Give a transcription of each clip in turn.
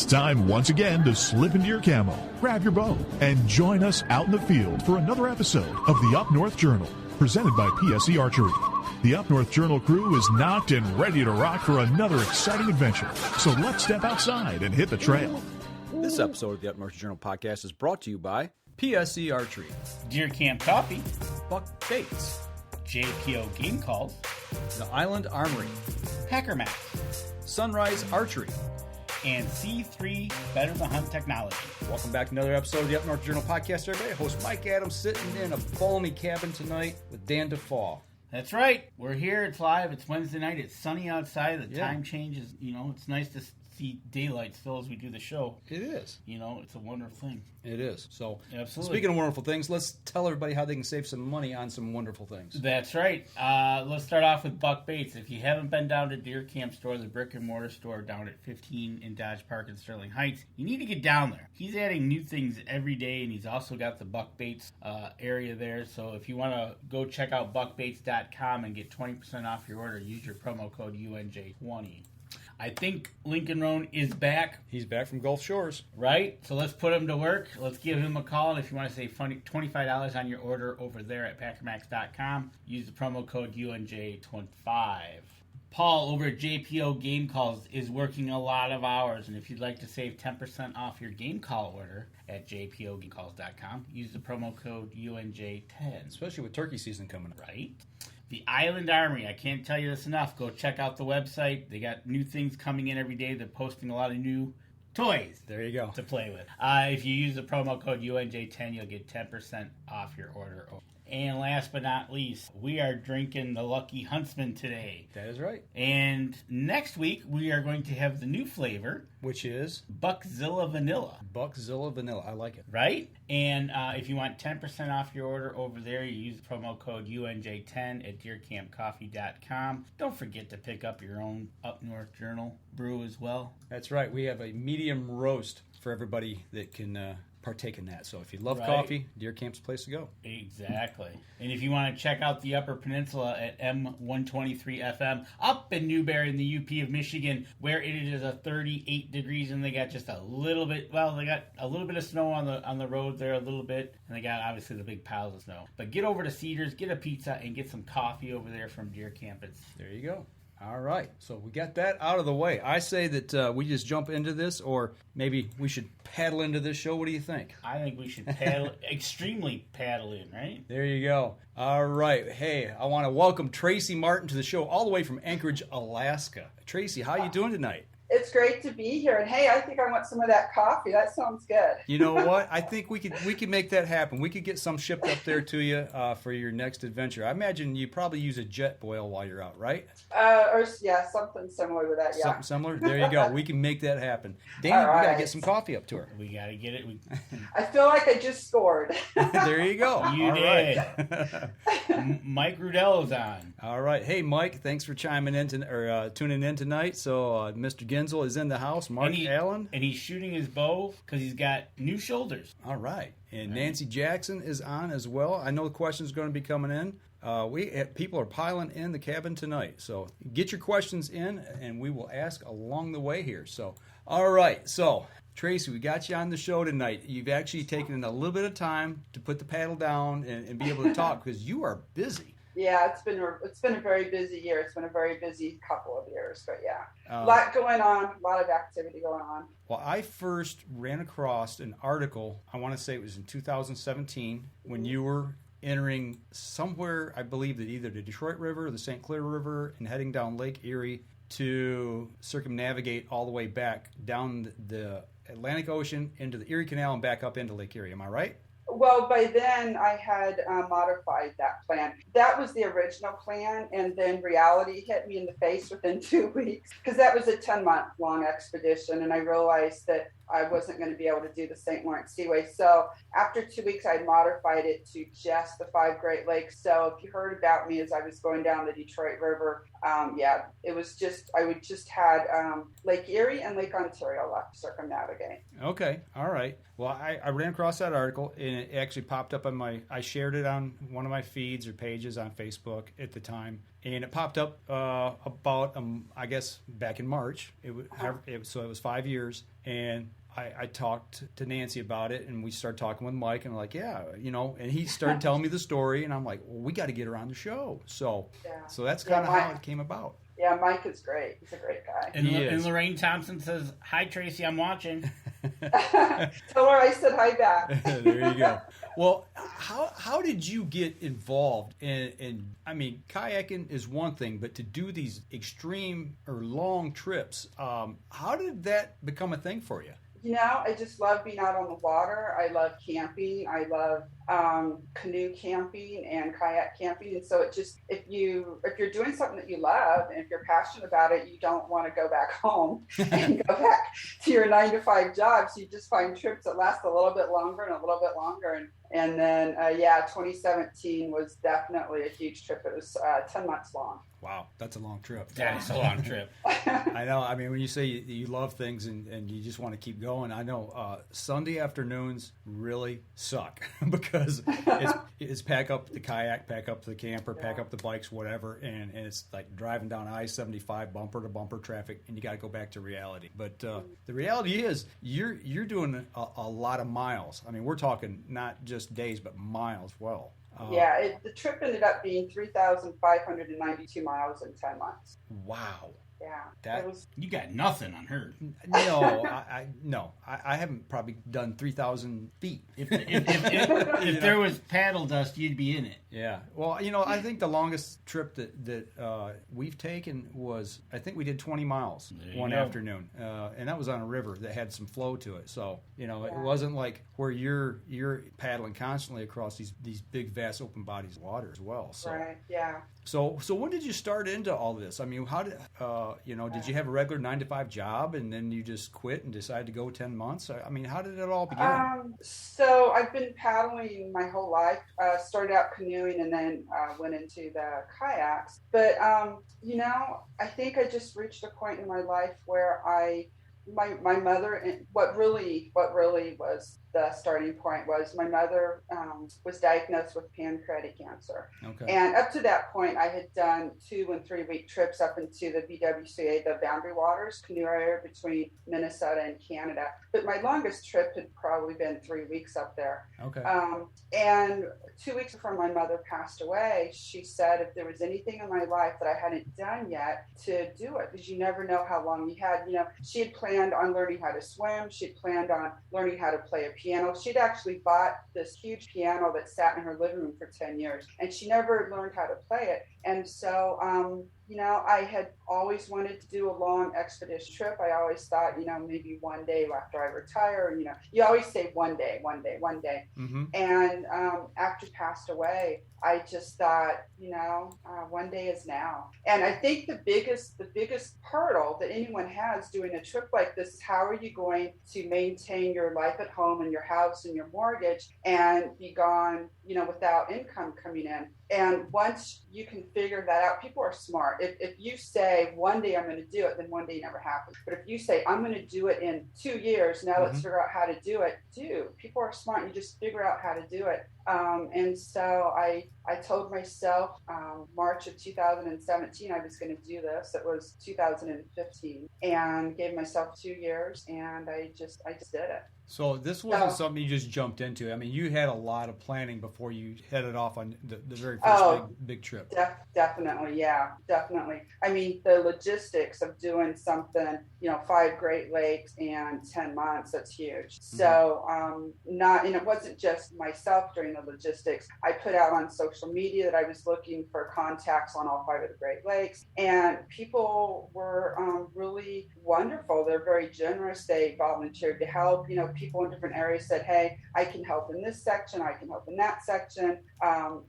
time once again to slip into your camo, grab your bow, and join us out in the field for another episode of the Up North Journal, presented by PSE Archery. The Up North Journal crew is knocked and ready to rock for another exciting adventure. So let's step outside and hit the trail. This episode of the Up North Journal podcast is brought to you by PSE Archery, Deer Camp Coffee, Buck Baits, JPO Game Calls, The Island Armory, Hacker Max, Sunrise Archery, and C3 Better the Hunt Technology. Welcome back to another episode of the Up North Journal podcast, everybody. Host Mike Adams sitting in a balmy cabin tonight with Dan DeFaw. That's right. We're here. It's live. It's Wednesday night. It's sunny outside. The time changes. It's nice to see daylight still as we do the show. It is. It's a wonderful thing. It is. So, absolutely. Speaking of wonderful things, let's tell everybody how they can save some money on some wonderful things. That's right. Let's start off with Buck Baits. If you haven't been down to Deer Camp Store, the brick and mortar store down at 15 in Dodge Park in Sterling Heights, you need to get down there. He's adding new things every day, and he's also got the Buck Baits area there. So if you want to go check out buckbaits.com and get 20% off your order, use your promo code UNJ20. I think Lincoln Roan is back. He's back from Gulf Shores. Right? So let's put him to work. Let's give him a call. And if you want to save $25 on your order over there at packermax.com, use the promo code UNJ25. Paul over at JPO Game Calls is working a lot of hours. And if you'd like to save 10% off your game call order at jpogamecalls.com, use the promo code UNJ10. Especially with turkey season coming up. Right? The Island Armory, I can't tell you this enough. Go check out the website. They got new things coming in every day. They're posting a lot of new toys. There you go. To play with. If you use the promo code UNJ10, you'll get 10% off your order. And last but not least, we are drinking the Lucky Huntsman today. That is right. And next week, we are going to have the new flavor. Which is? Buckzilla Vanilla. Buckzilla Vanilla. I like it. Right? And if you want 10% off your order over there, you use the promo code UNJ10 at deercampcoffee.com. Don't forget to pick up your own Up North Journal brew as well. That's right. We have a medium roast for everybody that can partake in that. So if you love coffee, Deer Camp's the place to go. Exactly. And if you want to check out the Upper Peninsula at M123 FM up in Newberry in the UP of Michigan, where it is 38 degrees and they got just a little bit, they got a little bit of snow on the road there a little bit, and they got obviously the big piles of snow. But get over to Cedars, get a pizza, and get some coffee over there from Deer Camp. There you go. All right, so we got that out of the way. I say that we just jump into this, or maybe we should paddle into this show. What do you think? I think we should paddle, extremely paddle in, right? There you go. All right. Hey, I want to welcome Traci Martin to the show all the way from Anchorage, Alaska. Traci, how you doing tonight? It's great to be here. And hey, I think I want some of that coffee. That sounds good. You know what? I think we could make that happen. We could get some shipped up there to you for your next adventure. I imagine you probably use a jet boil while you're out, right? Something similar to that, yeah. Something similar? There you go. We can make that happen. Dan, right. We got to get some coffee up to her. We got to get it. I feel like I just scored. There you go. You all did. Right. Mike Rudello's on. All right. Hey, Mike, thanks for tuning in tonight. So, Mr. Genzel is in the house. Mark Allen. And he's shooting his bow because he's got new shoulders. All right. And Nancy Jackson is on as well. I know the questions are going to be coming in. People are piling in the cabin tonight. So get your questions in, and we will ask along the way here. So, all right. So, Traci, we got you on the show tonight. You've actually taken a little bit of time to put the paddle down and be able to talk because you are busy. Yeah, it's been a very busy year. It's been a very busy couple of years, but yeah, a lot going on, a lot of activity going on. Well, I first ran across an article, I want to say it was in 2017, when you were entering somewhere, I believe that either the Detroit River or the St. Clair River and heading down Lake Erie to circumnavigate all the way back down the Atlantic Ocean into the Erie Canal and back up into Lake Erie. Am I right? Well, by then I had modified that plan. That was the original plan, and then reality hit me in the face within 2 weeks because that was a 10-month long expedition, and I realized that I wasn't going to be able to do the St. Lawrence Seaway. So after 2 weeks, I modified it to just the 5 Great Lakes. So if you heard about me as I was going down the Detroit River, it was just, I would just had Lake Erie and Lake Ontario left to circumnavigate. Okay. All right. Well, I ran across that article, and it actually popped up on I shared it on one of my feeds or pages on Facebook at the time. and it popped up about I guess back in March. So it was 5 years, and I talked to Nancy about it, and we started talking with Mike, and like, yeah, and he started telling me the story, and I'm like, well, we got to get her on the show. So that's kind of how it came about. Yeah, Mike is great. He's a great guy. And Lorraine Thompson says, "Hi, Tracy, I'm watching." Tell her I said hi back. There you go. Well, how did you get involved in? I mean, kayaking is one thing, but to do these extreme or long trips, how did that become a thing for you? I just love being out on the water. I love camping. I love canoe camping and kayak camping. And so it just, if you're doing something that you love and if you're passionate about it, you don't want to go back home and go back to your 9-to-5 job. So you just find trips that last a little bit longer and a little bit longer. And then 2017 was definitely a huge trip. It was 10 months long. Wow, that's a long trip. That is a long trip. I know. I mean, when you say you love things and you just want to keep going, I know Sunday afternoons really suck because it's pack up the kayak, pack up the camper, pack up the bikes, whatever, and it's like driving down I-75 bumper to bumper traffic, and you got to go back to reality. But the reality is you're doing a lot of miles. I mean, we're talking not just days, but miles. Well. The trip ended up being 3,592 miles in 10 months. Wow. Yeah. You got nothing on her. No, I haven't probably done 3,000 feet. If there was paddle dust, you'd be in it. Yeah. Well, I think the longest trip that we've taken was, I think we did 20 miles one afternoon, and that was on a river that had some flow to it. So it wasn't like where you're paddling constantly across these big vast open bodies of water as well. So. Right. Yeah. So when did you start into all this? I mean, how did did you have a regular 9-to-5 job and then you just quit and decided to go 10 months? I mean, how did it all begin? So I've been paddling my whole life. Started out canoeing and then went into the kayaks. But I think I just reached a point in my life where my mother, and what really was the starting point was my mother was diagnosed with pancreatic cancer. Okay. And up to that point, I had done 2 and 3 week trips up into the BWCA, the Boundary Waters canoe area between Minnesota and Canada. But my longest trip had probably been 3 weeks up there. Okay. And 2 weeks before my mother passed away, she said if there was anything in my life that I hadn't done yet, to do it, because you never know how long you had. She had planned on learning how to swim. She had planned on learning how to play a piano. She'd actually bought this huge piano that sat in her living room for 10 years, and she never learned how to play it. And so, I had always wanted to do a long expedition trip. I always thought, maybe one day after I retire, you always say one day. Mm-hmm. And after she passed away, I just thought, one day is now. And I think the biggest hurdle that anyone has doing a trip like this is how are you going to maintain your life at home and your house and your mortgage and be gone, without income coming in. And once you can figure that out, people are smart. If you say one day I'm going to do it, then one day never happens. But if you say I'm going to do it in 2 years, now let's figure out how to do it. People are smart. You just figure out how to do it. And so I told myself March of 2017 I was going to do this. It was 2015, and gave myself 2 years, and I just did it. So this wasn't something you just jumped into. I mean, you had a lot of planning before you headed off on the very first big trip. Definitely. I mean, the logistics of doing something, 5 Great Lakes and 10 months, that's huge. Mm-hmm. So and it wasn't just myself during the logistics. I put out on social media that I was looking for contacts on all 5 of the Great Lakes, and people were really wonderful. They're very generous. They volunteered to help. People in different areas said, hey, I can help in this section, I can help in that section.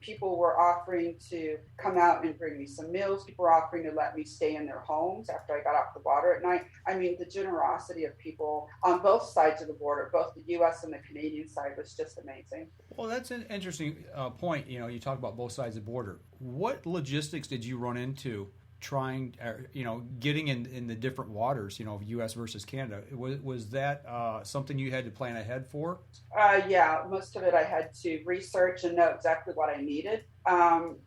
People were offering to come out and bring me some meals. People were offering to let me stay in their homes after I got off the water at night. I mean, the generosity of people on both sides of the border, both the U.S. and the Canadian side, was just amazing. Well, that's an interesting point. You talk about both sides of the border. What logistics did you run into trying, getting in the different waters, U.S. versus Canada. Was that something you had to plan ahead for? Yeah, most of it I had to research and know exactly what I needed.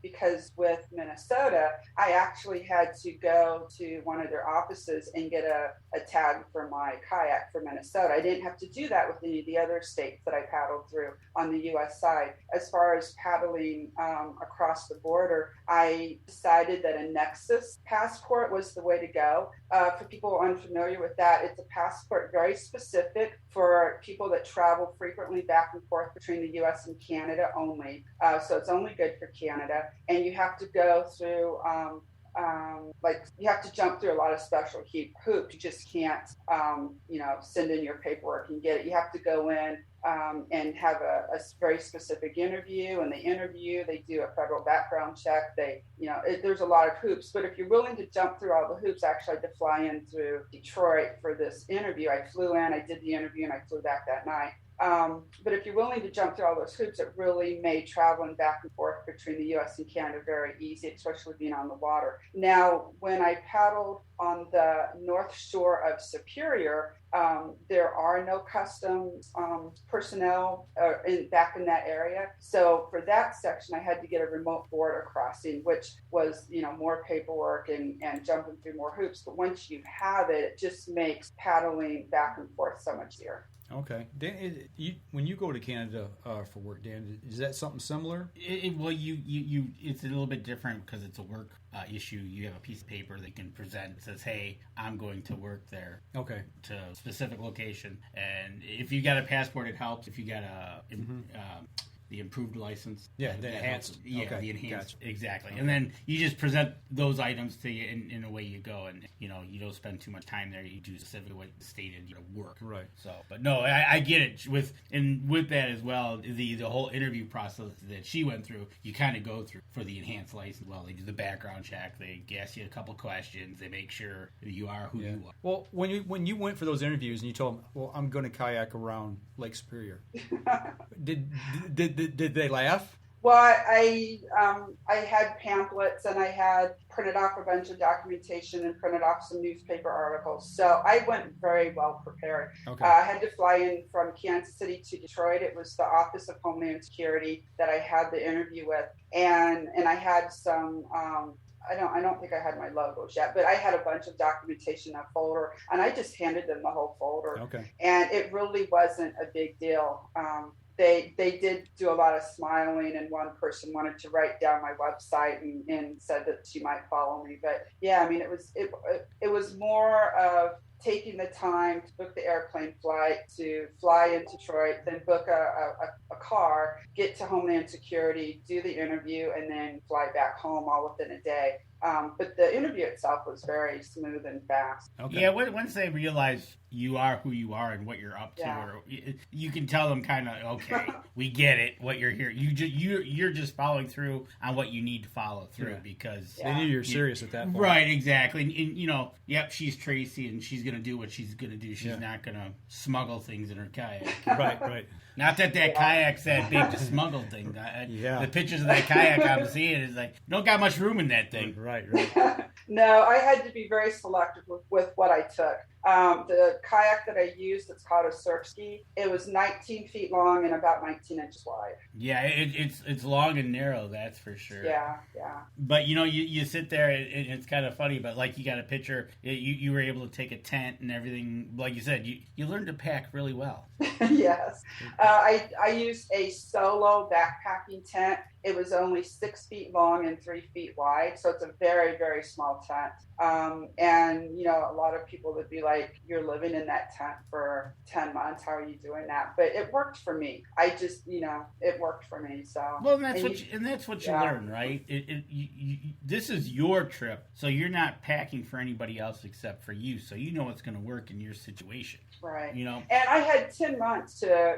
Because with Minnesota, I actually had to go to one of their offices and get a tag for my kayak for Minnesota. I didn't have to do that with any of the other states that I paddled through on the U.S. side. As far as paddling across the border, I decided that a Nexus Passport was the way to go. For people unfamiliar with that, it's a passport very specific for people that travel frequently back and forth between the U.S. and Canada only. So it's only good for Canada, and you have to go through you have to jump through a lot of special hoops. You just can't send in your paperwork and get it. You have to go in and have a very specific interview, and they do a federal background check. There's a lot of hoops, but if you're willing to jump through all the hoops, actually I had to fly in through Detroit for this interview. I flew in, I did the interview, and I flew back that night. But if you're willing to jump through all those hoops, it really made traveling back and forth between the U.S. and Canada very easy, especially being on the water. Now, when I paddled on the north shore of Superior, there are no customs personnel back in that area. So for that section, I had to get a remote border crossing, which was, more paperwork and jumping through more hoops. But once you have it, it just makes paddling back and forth so much easier. Okay. Dan, when you go to Canada for work, Dan, is that something similar? Well, it's a little bit different because it's a work issue. You have a piece of paper that can present that says, "Hey, I'm going to work there." Okay. To a specific location, and if you got a passport, it helps. If you got the improved license. Yeah, the enhanced. Yeah, okay. the enhanced. Gotcha. Exactly. Okay. And then you just present those items to you in away you go. And, you don't spend too much time there. You do specifically what stated, work. Right. So, but no, I get it. With that as well, the whole interview process that she went through, you kind of go through for the enhanced license. Well, they do the background check. They ask you a couple questions. They make sure you are who you are. Well, when you went for those interviews and you told them, well, I'm going to kayak around Lake Superior, did they laugh? Well, I had pamphlets and I had printed off a bunch of documentation and printed off some newspaper articles. So I went very well prepared. Okay. I had to fly in from Kansas City to Detroit. It was the Office of Homeland Security that I had the interview with, and I had some. I don't think I had my logos yet, but I had a bunch of documentation in a folder, and I just handed them the whole folder. Okay. And it really wasn't a big deal. They did do a lot of smiling, and one person wanted to write down my website and said that she might follow me. But yeah, I mean, it was more of taking the time to book the airplane flight, to fly in Detroit, then book a car, get to Homeland Security, do the interview, and then fly back home all within a day. But the interview itself was very smooth and fast. Okay. Yeah, once they realize you are who you are and what you're up to, or you can tell them kind of, okay, we get it, what you're here. You're just following through on what you need to follow through because they knew you're serious at that point. Right, exactly. And yep, she's Traci and she's going to do what she's going to do. She's not going to smuggle things in her kayak. Right. Not that kayak's that big to smuggle thing. The pictures of that kayak I'm seeing is like, don't got much room in that thing. Right. No, I had to be very selective with what I took. The kayak that I used, it's called a surf ski. It was 19 feet long and about 19 inches wide. Yeah, it's long and narrow, that's for sure. Yeah. But you sit there and it's kind of funny. But like you got a picture, you were able to take a tent and everything. Like you said, you learned to pack really well. Yes, I used a solo backpacking tent. It was only 6 feet long and 3 feet wide, so it's a very, very small tent. And a lot of people would be like, "You're living in that tent for 10 months. How are you doing that?" But it worked for me. I just, it worked for me. So well, and that's what you learn, right? This is your trip, so you're not packing for anybody else except for you. So you know what's going to work in your situation. Right. And I had 10 months to,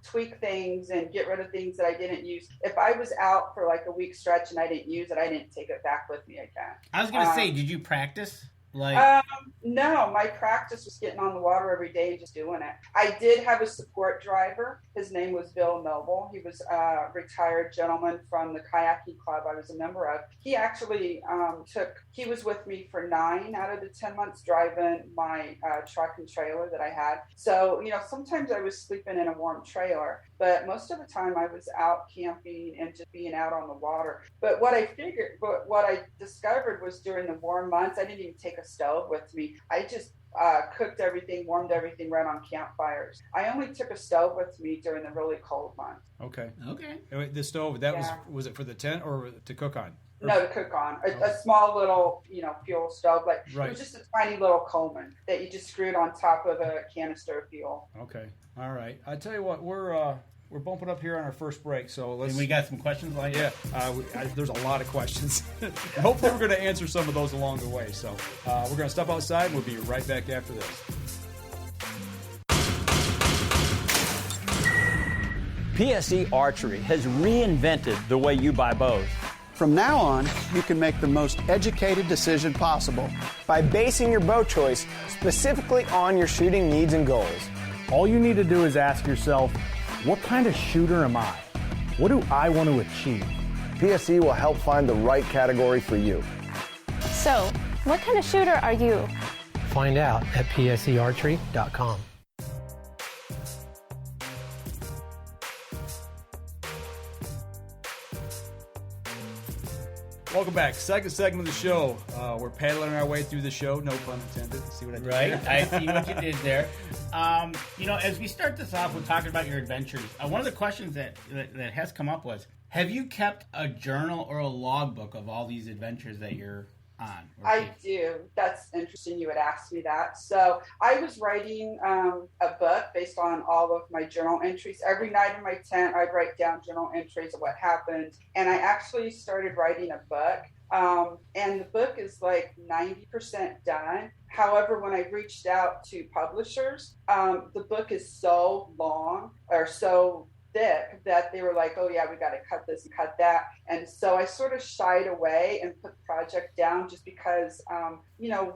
tweak things and get rid of things that I didn't use. If I was out for like a week stretch and I didn't use it, I didn't take it back with me again. I was going to say, did you practice? No, my practice was getting on the water every day and just doing it. I did have a support driver. His name was Bill Noble. He was a retired gentleman from the kayaking club I was a member of. He actually he was with me for 9 out of the 10 months driving my truck and trailer that I had. So, sometimes I was sleeping in a warm trailer, but most of the time I was out camping and just being out on the water. But what I discovered was during the warm months, I didn't even take a stove with me. I just cooked everything, warmed everything right on campfires. I only took a stove with me during the really cold months. Okay. The stove, was it for the tent or to cook on? No, to cook on. A small little, fuel stove. Right. It was just a tiny little Coleman that you just screwed on top of a canister of fuel. Okay. All right. I tell you what, we're bumping up here on our first break, so let's... And we got some questions lined up? Yeah, there's a lot of questions. Hopefully we're going to answer some of those along the way. So we're going to step outside, and we'll be right back after this. PSE Archery has reinvented the way you buy bows. From now on, you can make the most educated decision possible by basing your bow choice specifically on your shooting needs and goals. All you need to do is ask yourself, what kind of shooter am I? What do I want to achieve? PSE will help find the right category for you. So, what kind of shooter are you? Find out at psearchery.com. Welcome back. Second segment of the show. We're paddling our way through the show. No pun intended. See what I did Right. there? I see what you did there. As we start this off, we're talking about your adventures. One of the questions that has come up was, have you kept a journal or a logbook of all these adventures that you're on? I do. That's interesting you would ask me that. So I was writing a book based on all of my journal entries. Every night in my tent, I'd write down journal entries of what happened. And I actually started writing a book. And the book is like 90% done. However, when I reached out to publishers, the book is so long or so thick that they were like, oh yeah, we got to cut this and cut that. And so I sort of shied away and put the project down just because,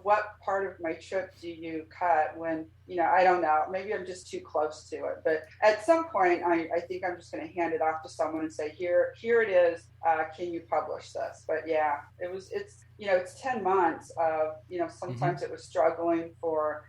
what part of my trip do you cut when, I don't know, maybe I'm just too close to it. But at some point, I think I'm just going to hand it off to someone and say, here it is. Can you publish this? But yeah, it's 10 months of, sometimes it was struggling for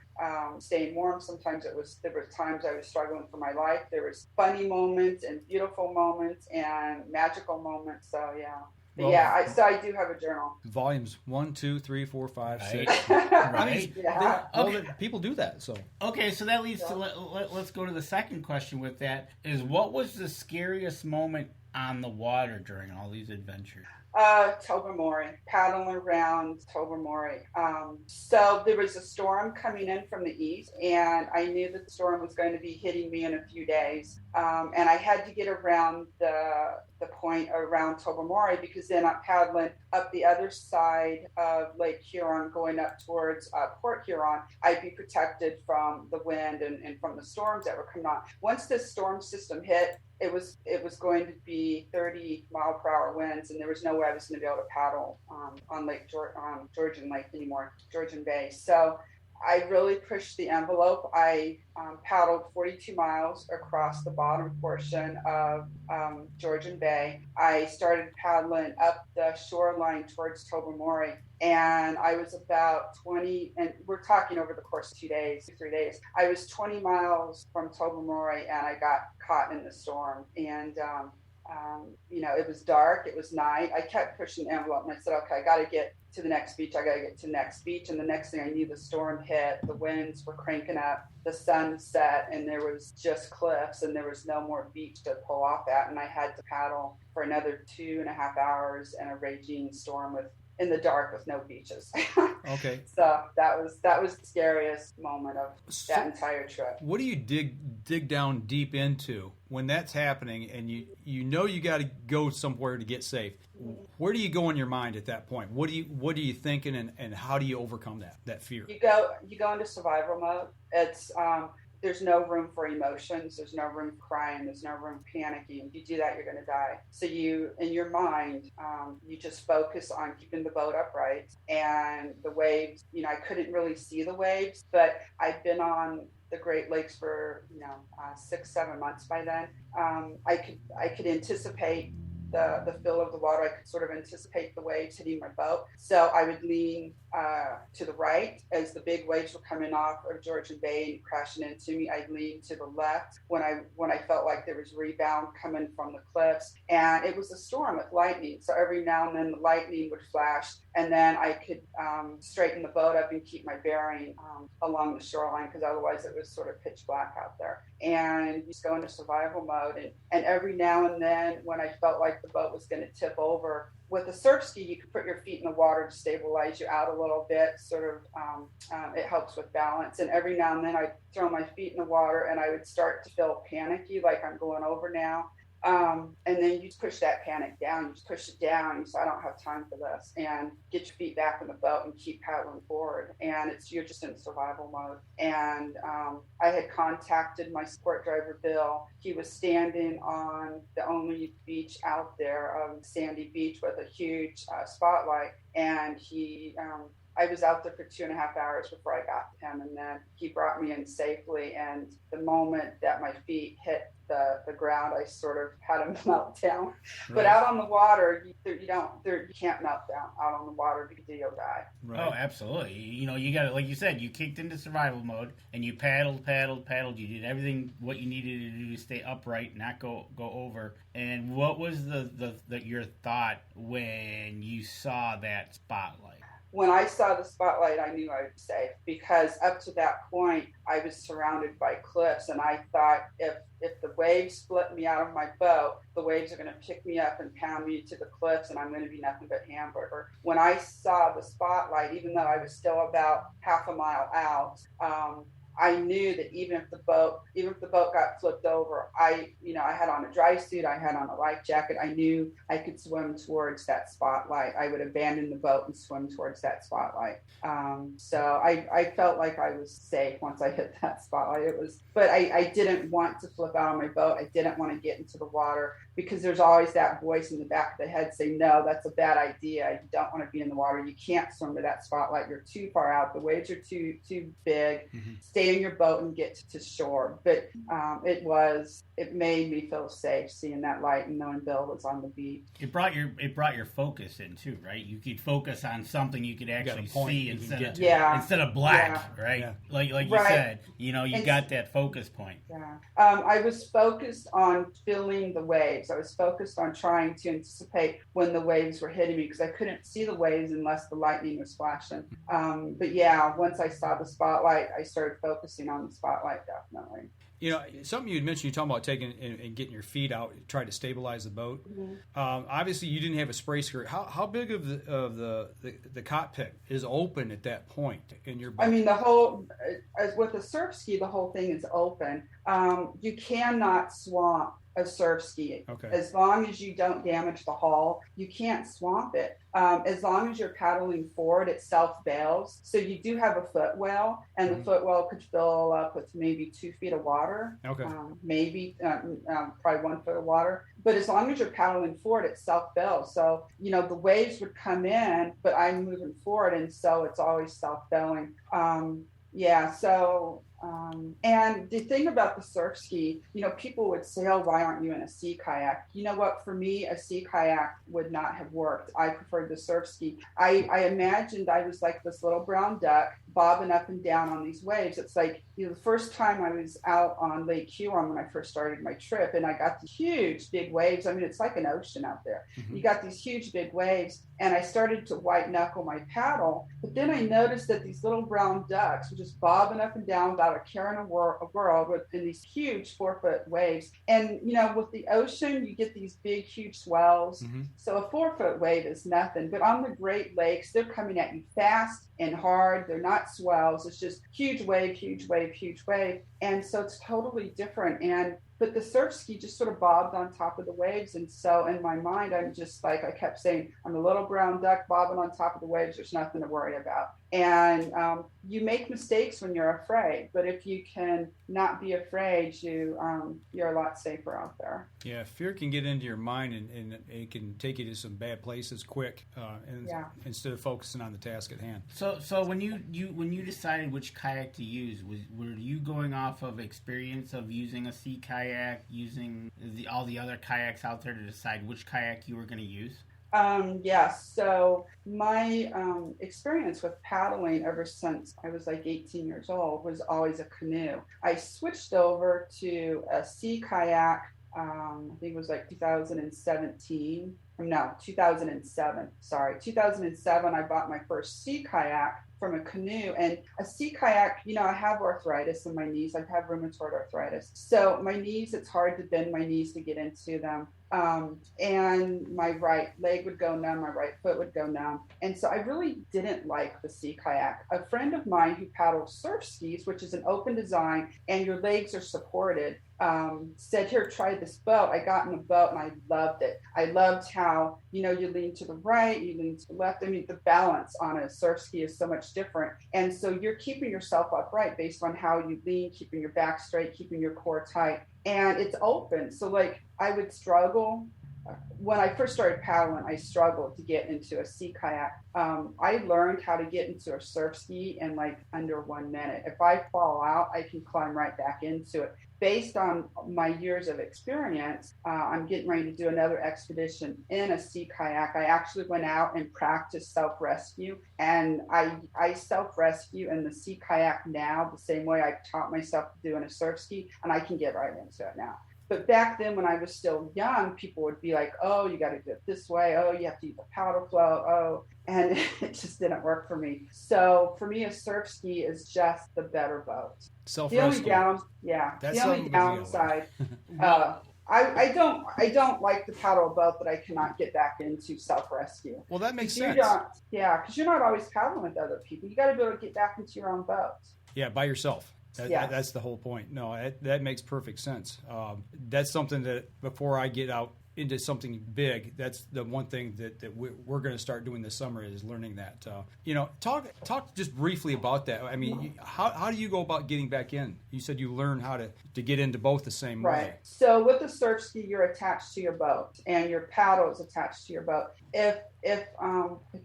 staying warm. Sometimes there were times I was struggling for my life. There was funny moments and beautiful moments and magical moments. So yeah. Well, I do have a journal. Volumes 1, 2, 3, 4, 5, 6. Right. People do that. So okay, so that leads to let's go to the second question. With that is, what was the scariest moment on the water during all these adventures? Tobermory, paddling around Tobermory. So there was a storm coming in from the east, and I knew that the storm was going to be hitting me in a few days. And I had to get around the point around Tobermory, because then I'm paddling up the other side of Lake Huron, going up towards Port Huron. I'd be protected from the wind and from the storms that were coming on. Once this storm system hit, it was going to be 30-mile-per-hour winds, and there was no way I was going to be able to paddle on Georgian Lake anymore, Georgian Bay. So I really pushed the envelope. I paddled 42 miles across the bottom portion of Georgian Bay. I started paddling up the shoreline towards Tobermory, and I was about 20, and we're talking over the course of 3 days. I was 20 miles from Tobermory, and I got caught in the storm. And it was dark, it was night. I kept pushing the envelope, and I said, okay, I got to get to the next beach. And the next thing I knew, the storm hit, the winds were cranking up, the sun set, and there was just cliffs, and there was no more beach to pull off at. And I had to paddle for another 2.5 hours in a raging storm in the dark with no beaches. Okay. So that was the scariest moment of that entire trip. What do you dig down deep into when that's happening, and you got to go somewhere to get safe? Where do you go in your mind at that point? What are you thinking, and how do you overcome that fear? You go into survival mode. It's there's no room for emotions. There's no room for crying. There's no room for panicking. If you do that, you're going to die. So you, in your mind, you just focus on keeping the boat upright, and the waves, I couldn't really see the waves, but I've been on the Great Lakes for 6-7 months by then. I could anticipate the feel of the water. I could sort of anticipate the waves hitting my boat. So I would lean to the right as the big waves were coming off of Georgian Bay and crashing into me. I'd lean to the left when I felt like there was rebound coming from the cliffs. And it was a storm with lightning. So every now and then the lightning would flash, and then I could straighten the boat up and keep my bearing along the shoreline, because otherwise it was sort of pitch black out there. And you just go into survival mode. And every now and then when I felt like the boat was going to tip over, with a surf ski, you can put your feet in the water to stabilize you out a little bit. Sort of, it helps with balance. And every now and then I'd throw my feet in the water and I would start to feel panicky, like I'm going over now. And then you push that panic down, you just push it down. You say, I don't have time for this, and get your feet back in the boat and keep paddling forward. And you're just in survival mode. And I had contacted my support driver, Bill. He was standing on the only beach out there, sandy beach with a huge spotlight. And I was out there for 2.5 hours before I got to him, and then he brought me in safely. And the moment that my feet hit the ground, I sort of had a meltdown. Right. But out on the water, you can't melt down out on the water because you'll die. Right. Oh, absolutely. You got it. Like you said, you kicked into survival mode and you paddled. You did everything what you needed to do to stay upright, not go over. And what was your thought when you saw that spotlight? When I saw the spotlight, I knew I was safe, because up to that point, I was surrounded by cliffs, and I thought if the waves split me out of my boat, the waves are going to pick me up and pound me to the cliffs, and I'm going to be nothing but hamburger. When I saw the spotlight, even though I was still about half a mile out, I knew that even if the boat got flipped over, I had on a dry suit, I had on a life jacket, I knew I could swim towards that spotlight. I would abandon the boat and swim towards that spotlight. So I felt like I was safe once I hit that spotlight. But I didn't want to flip out on my boat. I didn't want to get into the water, because there's always that voice in the back of the head saying, no, that's a bad idea. You don't want to be in the water. You can't swim to that spotlight. You're too far out. The waves are too big. Mm-hmm. Stay in your boat and get to shore. But it made me feel safe seeing that light and knowing Bill was on the beach. It brought your focus in too, right? You could focus on something you could actually see instead of black, right? Yeah. Like you said, you got that focus point. Yeah. I was focused on feeling the waves. I was focused on trying to anticipate when the waves were hitting me, because I couldn't see the waves unless the lightning was flashing. But yeah, once I saw the spotlight, I started focusing on the spotlight, definitely. Something you had mentioned, you talking about taking and getting your feet out, try to stabilize the boat. Mm-hmm. Obviously, you didn't have a spray skirt. How big of the cockpit is open at that point in your boat? I mean, the whole, as with a surf ski, the whole thing is open. You cannot swamp a surf ski. Okay. As long as you don't damage the hull, you can't swamp it. As long as you're paddling forward, it self-bails. So you do have a footwell, and the footwell could fill up with maybe 2 feet of water. Okay. Probably 1 foot of water. But as long as you're paddling forward, it self-bails. So, the waves would come in, but I'm moving forward, and so it's always self-bailing. And the thing about the surf ski, people would say, oh, why aren't you in a sea kayak? You know what? For me, a sea kayak would not have worked. I preferred the surf ski. I imagined I was like this little brown duck bobbing up and down on these waves. It's like, the first time I was out on Lake Erie when I first started my trip, and I got the huge, big waves. I mean, it's like an ocean out there. Mm-hmm. You got these huge, big waves, and I started to white knuckle my paddle. But then I noticed that these little brown ducks were just bobbing up and down without a care in a world in these huge 4-foot waves. And, with the ocean, you get these big, huge swells. Mm-hmm. So a 4-foot wave is nothing. But on the Great Lakes, they're coming at you fast and hard. They're not swells. It's just huge wave, huge wave, huge wave. And so it's totally different. But the surf ski just sort of bobbed on top of the waves. And so in my mind, I'm just like, I kept saying, I'm a little brown duck bobbing on top of the waves. There's nothing to worry about. And you make mistakes when you're afraid, but if you can not be afraid, you're a lot safer out there. Yeah, fear can get into your mind, and it can take you to some bad places quick, instead of focusing on the task at hand. So when you decided which kayak to use, were you going off of experience of using a sea kayak, using all the other kayaks out there to decide which kayak you were going to use? Yes. So my experience with paddling ever since I was like 18 years old was always a canoe. I switched over to a sea kayak. I think it was like 2007. Sorry, 2007. I bought my first sea kayak from a canoe. And a sea kayak, I have arthritis in my knees. I have rheumatoid arthritis. So my knees, it's hard to bend my knees to get into them. And my right leg would go numb, my right foot would go numb. And so I really didn't like the sea kayak. A friend of mine who paddles surf skis, which is an open design and your legs are supported, said, here, try this boat. I got in the boat and I loved it. I loved how, you lean to the right, you lean to the left. I mean, the balance on a surf ski is so much different. And so you're keeping yourself upright based on how you lean, keeping your back straight, keeping your core tight. And it's open. So like I would struggle. When I first started paddling, I struggled to get into a sea kayak. I learned how to get into a surf ski in like under 1 minute. If I fall out, I can climb right back into it. Based on my years of experience, I'm getting ready to do another expedition in a sea kayak. I actually went out and practiced self-rescue, and I self-rescue in the sea kayak now the same way I taught myself to do in a surf ski, and I can get right into it now. But back then when I was still young, people would be like, oh, you got to do it this way. Oh, you have to use the paddle flow. Oh, and it just didn't work for me. So for me, a surf ski is just the better boat. Self-rescue. The only downside, I don't like the paddle boat that I cannot get back into self-rescue. Well, that makes sense. Because you're not always paddling with other people. You got to be able to get back into your own boat. Yeah, by yourself. That's the whole point. No, that makes perfect sense. That's something that before I get out into something big, that's the one thing that we're going to start doing this summer is learning that. Talk just briefly about that. I mean, how do you go about getting back in? You said you learn how to get into both the same way. Right. So with the surf ski, you're attached to your boat, and your paddle is attached to your boat. If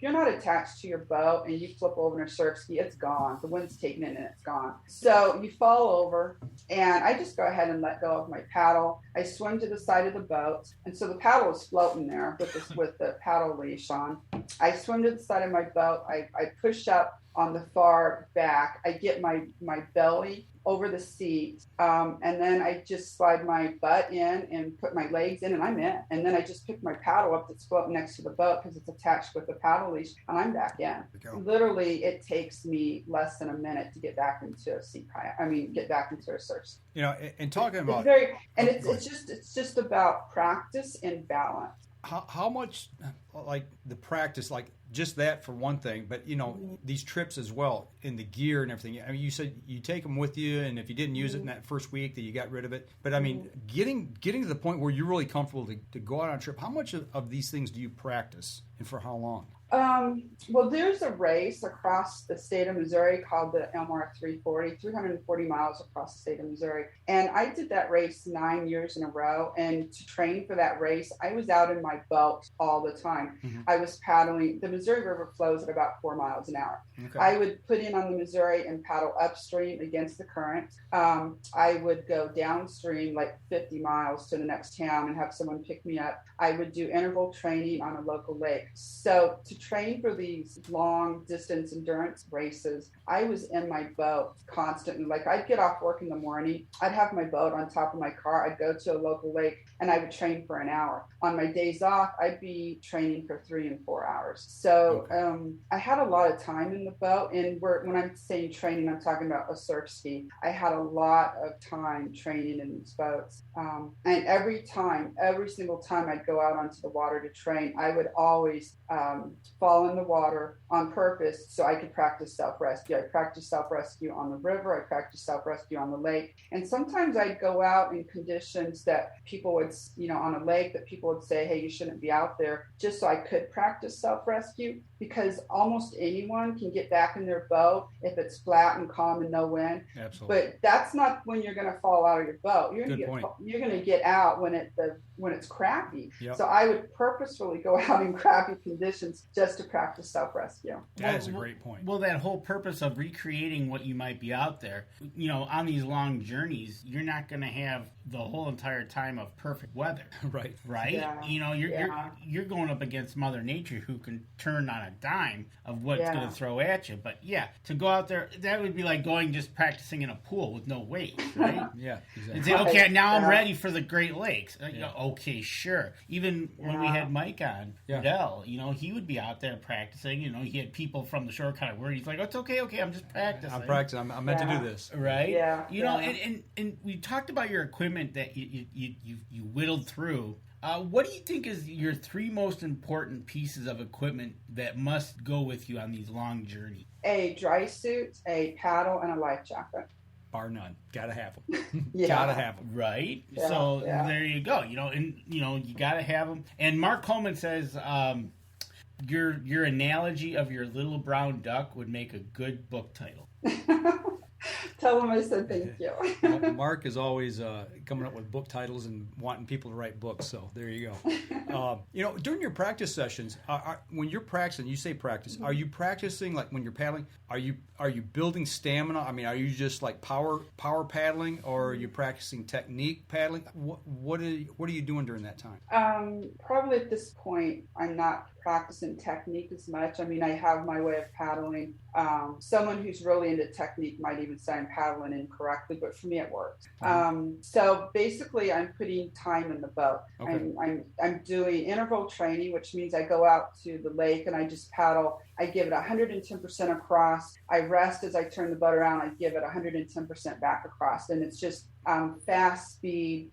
you're not attached to your boat and you flip over in a surf ski, it's gone. The wind's taking it and it's gone. So you fall over, and I just go ahead and let go of my paddle. I swim to the side of the boat, and so the paddle is floating there with the paddle leash on. I swim to the side of my boat. I push up on the far back. I get my belly over the seat, and then I just slide my butt in and put my legs in, and I'm in. And then I just pick my paddle up that's floating next to the boat because it's attached with the paddle leash, and I'm back in. Literally, it takes me less than a minute to get back into a sea kayak. Get back into a surf. And talking about it's just about practice and balance. How much, like the practice, like just that for one thing, but these trips as well, in the gear and everything. I mean, you said you take them with you, and if you didn't use it in that first week, that you got rid of it. But I mean, getting to the point where you're really comfortable to go out on a trip. How much of these things do you practice, and for how long? Well, there's a race across the state of Missouri called the Elmore 340 miles across the state of Missouri. And I did that race 9 years in a row. And to train for that race, I was out in my boat all the time. Mm-hmm. I was paddling. The Missouri River flows at about 4 miles an hour. Okay. I would put in on the Missouri and paddle upstream against the current. I would go downstream like 50 miles to the next town and have someone pick me up. I would do interval training on a local lake. So to train for these long distance endurance races, I was in my boat constantly. Like I'd get off work in the morning, I'd have my boat on top of my car, I'd go to a local lake, and I would train for an hour. On my days off, I'd be training for 3 and 4 hours. So I had a lot of time in the boat, and when I'm saying training, I'm talking about a surf ski. I had a lot of time training in these boats. And every single time I'd go out onto the water to train, I would always fall in the water on purpose so I could practice self-rescue. I practiced self-rescue on the river. I practiced self-rescue on the lake. And sometimes I'd go out in conditions that people would, on a lake that people would say, hey, you shouldn't be out there, just just so I could practice self-rescue, because almost anyone can get back in their boat if it's flat and calm and no wind. Absolutely. But that's not when you're going to fall out of your boat. You're going to get out when it's crappy. Yep. So I would purposefully go out in crappy conditions just to practice self-rescue. That is a great point. Well, that whole purpose of recreating what you might be out there, on these long journeys, you're not going to have the whole entire time of perfect weather. Right. Yeah. You're going up against Mother Nature, who can turn on a dime of what it's going to throw at you. But to go out there, that would be like just practicing in a pool with no waves, right? Yeah, exactly. And say, okay, now I'm ready for the Great Lakes. Okay, sure. Even when we had Mike on, Riddell, he would be out there practicing. He had people from the shore kind of worried. He's like, it's okay, I'm just practicing. I'm practicing. I'm meant to do this. Right? Yeah. And we talked about your equipment that you whittled through. What do you think is your 3 most important pieces of equipment that must go with you on these long journeys? A dry suit, a paddle, and a life jacket. Bar none. Gotta have them. Yeah. Gotta have them. Right? So there you go. You gotta have them. And Mark Coleman says your analogy of your little brown duck would make a good book title. Tell them I said thank you. Mark is always coming up with book titles and wanting people to write books. So there you go. During your practice sessions, when you're practicing, you say practice. Are you practicing like when you're paddling? Are you building stamina? I mean, are you just like power paddling, or are you practicing technique paddling? What are you doing during that time? Probably at this point, I'm not practicing technique as much. I mean, I have my way of paddling. Someone who's really into technique might even say I'm paddling incorrectly, but for me it works. So basically I'm putting time in the boat. Okay. I'm doing interval training, which means I go out to the lake and I just paddle. I give it 110% across. I rest as I turn the boat around. I give it 110% back across. And it's just fast speed,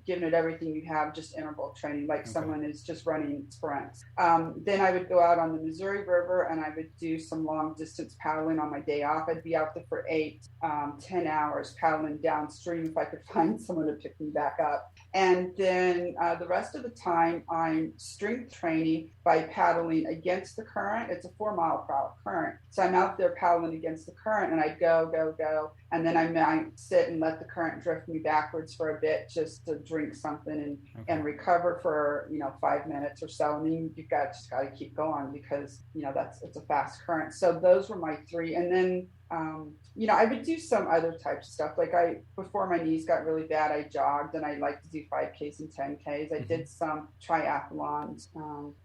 giving it everything you have, just interval training, like someone is just running sprints. Then I would go out on the Missouri River and I would do some long distance paddling on my day off. I'd be out there for 8-10 hours paddling downstream if I could find someone to pick me back up. And then the rest of the time I'm strength training by paddling against the current. It's a 4-mile-per-hour current. So I'm out there paddling against the current and I go. And then I might sit and let the current drift me backwards for a bit just to drink something and recover for 5 minutes or so. And then you've just got to keep going because it's a fast current. So those were my 3. And then I would do some other types of stuff. Like before my knees got really bad, I jogged and I like to do 5Ks and 10Ks. I did some triathlons.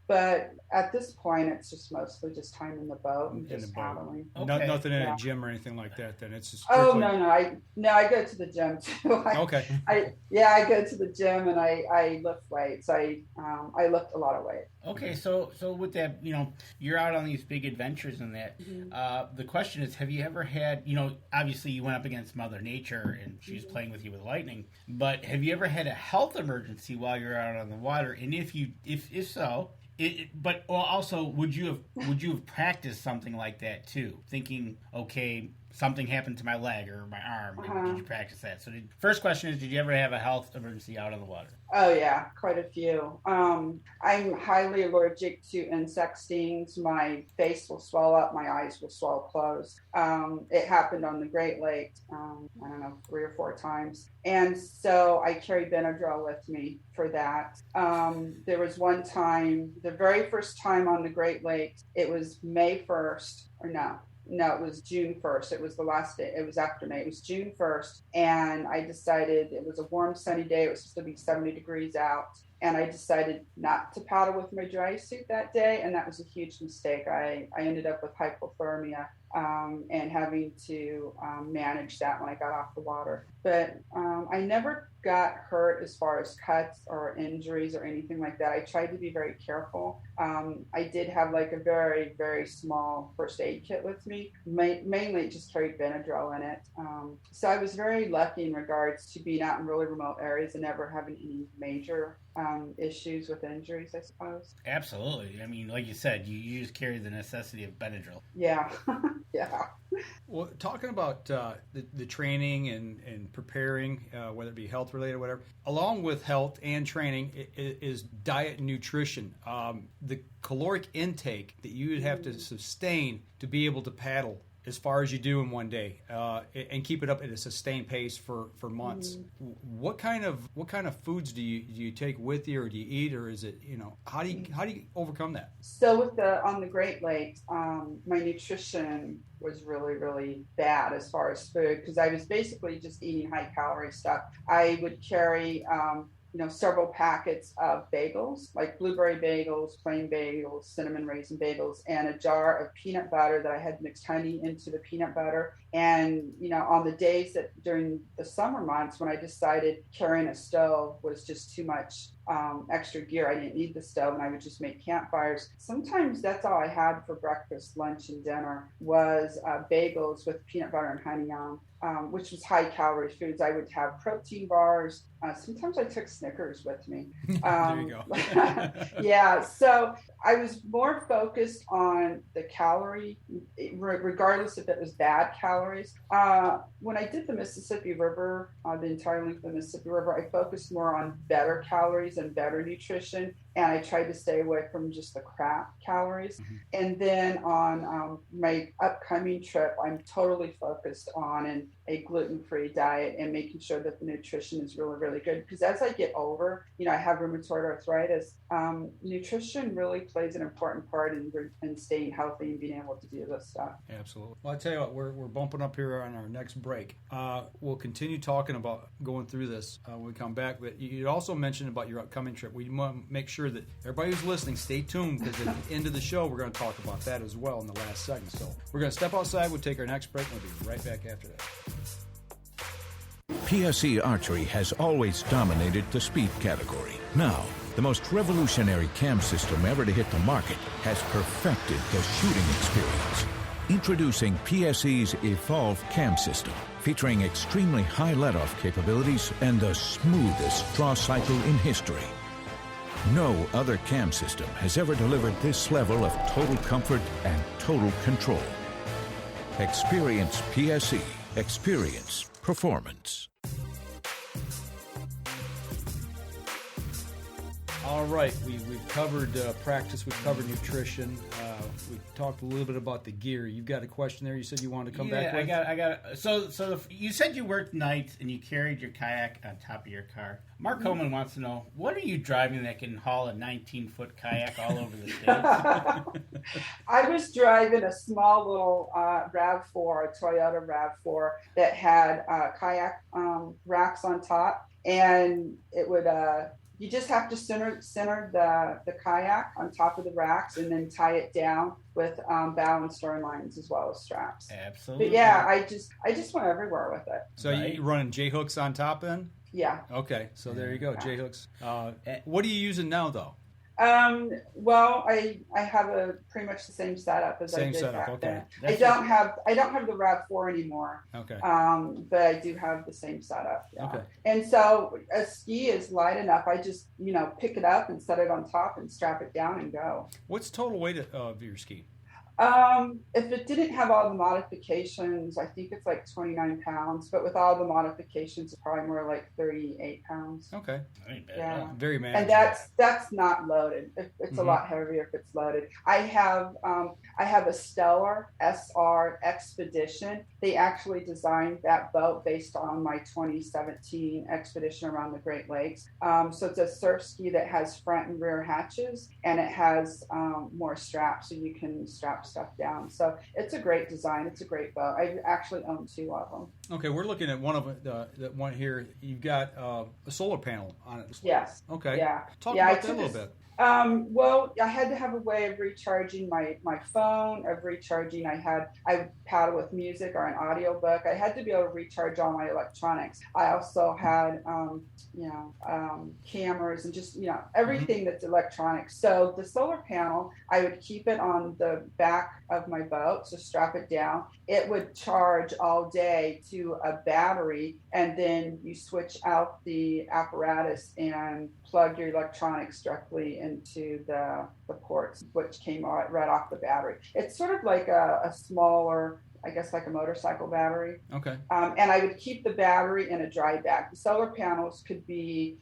But at this point, it's just mostly just time in the boat and just paddling. Okay. Nothing in a gym or anything like that. Then it's just strictly... No. I go to the gym too. Okay. I go to the gym and I lift weights. I lift a lot of weight. Okay, so with that, you're out on these big adventures and that. The question is, have you ever had, obviously you went up against Mother Nature and she was playing with you with lightning, but have you ever had a health emergency while you're out on the water? And if so, but also would you have practiced something like that too? Thinking, okay, something happened to my leg or my arm. Did you practice that? So first question is, did you ever have a health emergency out on the water? Oh yeah, quite a few. I'm highly allergic to insect stings. My face will swell up, my eyes will swell closed. It happened on the Great Lakes, 3 or 4 times. And so I carry Benadryl with me for that. There was one time, the very first time on the Great Lakes, it was May 1st, No, it was June 1st. It was the last day. It was after May. It was June 1st. And I decided it was a warm, sunny day. It was supposed to be 70 degrees out. And I decided not to paddle with my dry suit that day. And that was a huge mistake. I ended up with hypothermia and having to manage that when I got off the water. But I never got hurt as far as cuts or injuries or anything like that. I tried to be very careful. I did have like a very, very small first aid kit with me. Mainly it just carried Benadryl in it. So I was very lucky in regards to being out in really remote areas and never having any major issues with injuries, I suppose. Absolutely. I mean, like you said, you just carry the necessity of Benadryl. Yeah. Yeah. Well, talking about the training and preparing, whether it be health related or whatever, along with health and training is diet and nutrition. The caloric intake that you would have to sustain to be able to paddle as far as you do in one day, and keep it up at a sustained pace for months. What kind of foods do you take with you, or do you eat, or is it, how do you overcome that? So on the Great Lakes, my nutrition was really, really bad as far as food, because I was basically just eating high calorie stuff. I would carry several packets of bagels, like blueberry bagels, plain bagels, cinnamon raisin bagels, and a jar of peanut butter that I had mixed honey into the peanut butter. And, on the days that during the summer months when I decided carrying a stove was just too much extra gear, I didn't need the stove, and I would just make campfires. Sometimes that's all I had for breakfast, lunch, and dinner was bagels with peanut butter and honey on, which was high calorie foods. I would have protein bars. Sometimes I took Snickers with me. There you go. Yeah, so I was more focused on the calorie, regardless if it was bad calories. When I did the Mississippi River, the entire length of the Mississippi River, I focused more on better calories and better nutrition, and I tried to stay away from just the crap calories. Mm-hmm. And then on my upcoming trip, I'm totally focused on a gluten-free diet and making sure that the nutrition is really, really good. Because as I get older, I have rheumatoid arthritis. Nutrition really plays an important part in staying healthy and being able to do this stuff. Absolutely. Well, I tell you what, we're bumping up here on our next break. We'll continue talking about going through this when we come back. But you also mentioned about your upcoming trip. We want to make sure that everybody who's listening, stay tuned, because at the end of the show, we're going to talk about that as well in the last segment. So we're going to step outside. We'll take our next break, and we'll be right back after that. PSE Archery has always dominated the speed category. Now, the most revolutionary cam system ever to hit the market has perfected the shooting experience. Introducing PSE's Evolve Cam System, featuring extremely high let-off capabilities and the smoothest draw cycle in history. No other cam system has ever delivered this level of total comfort and total control. Experience PSE. Experience performance. All right, we've covered practice, we've covered nutrition, we talked a little bit about the gear. You've got a question there you said you wanted to come back with? I got. So you said you worked nights and you carried your kayak on top of your car. Mark Coleman wants to know, what are you driving that can haul a 19-foot kayak all over the States? I was driving a small little RAV4, a Toyota RAV4 that had kayak racks on top, and it would... You just have to center the kayak on top of the racks and then tie it down with bow and stern lines as well as straps. Absolutely. But yeah, I just went everywhere with it. So you running J-hooks on top then? Yeah. Okay, so there you go, J-hooks. What are you using now though? Well, I have pretty much the same setup as I did back then. I don't have the RAV4 anymore. Okay. But I do have the same setup. Yeah. Okay. And so a ski is light enough. I just pick it up and set it on top and strap it down and go. What's total weight of your ski? If it didn't have all the modifications, I think it's like 29 pounds, but with all the modifications, it's probably more like 38 pounds. Okay. Yeah. Very manageable. And that's not loaded. It's a lot heavier if it's loaded. I have a Stellar SR Expedition. They actually designed that boat based on my 2017 expedition around the Great Lakes. So it's a surf ski that has front and rear hatches, and it has more straps, so you can strap stuff down. So it's a great design. It's a great boat. I actually own 2 of them. Okay, we're looking at one of the one here. You've got a solar panel on it. Yes. Okay. Yeah. Talk about that a little bit. Well, I had to have a way of recharging my phone, I paddle with music or an audiobook. I had to be able to recharge all my electronics. I also had, cameras and just, everything that's electronic. So the solar panel, I would keep it on the back of my boat, so strap it down. It would charge all day to a battery, and then you switch out the apparatus and plug your electronics directly into the ports, which came right off the battery. It's sort of like a smaller, I guess, like a motorcycle battery. Okay. And I would keep the battery in a dry bag. The solar panels could be,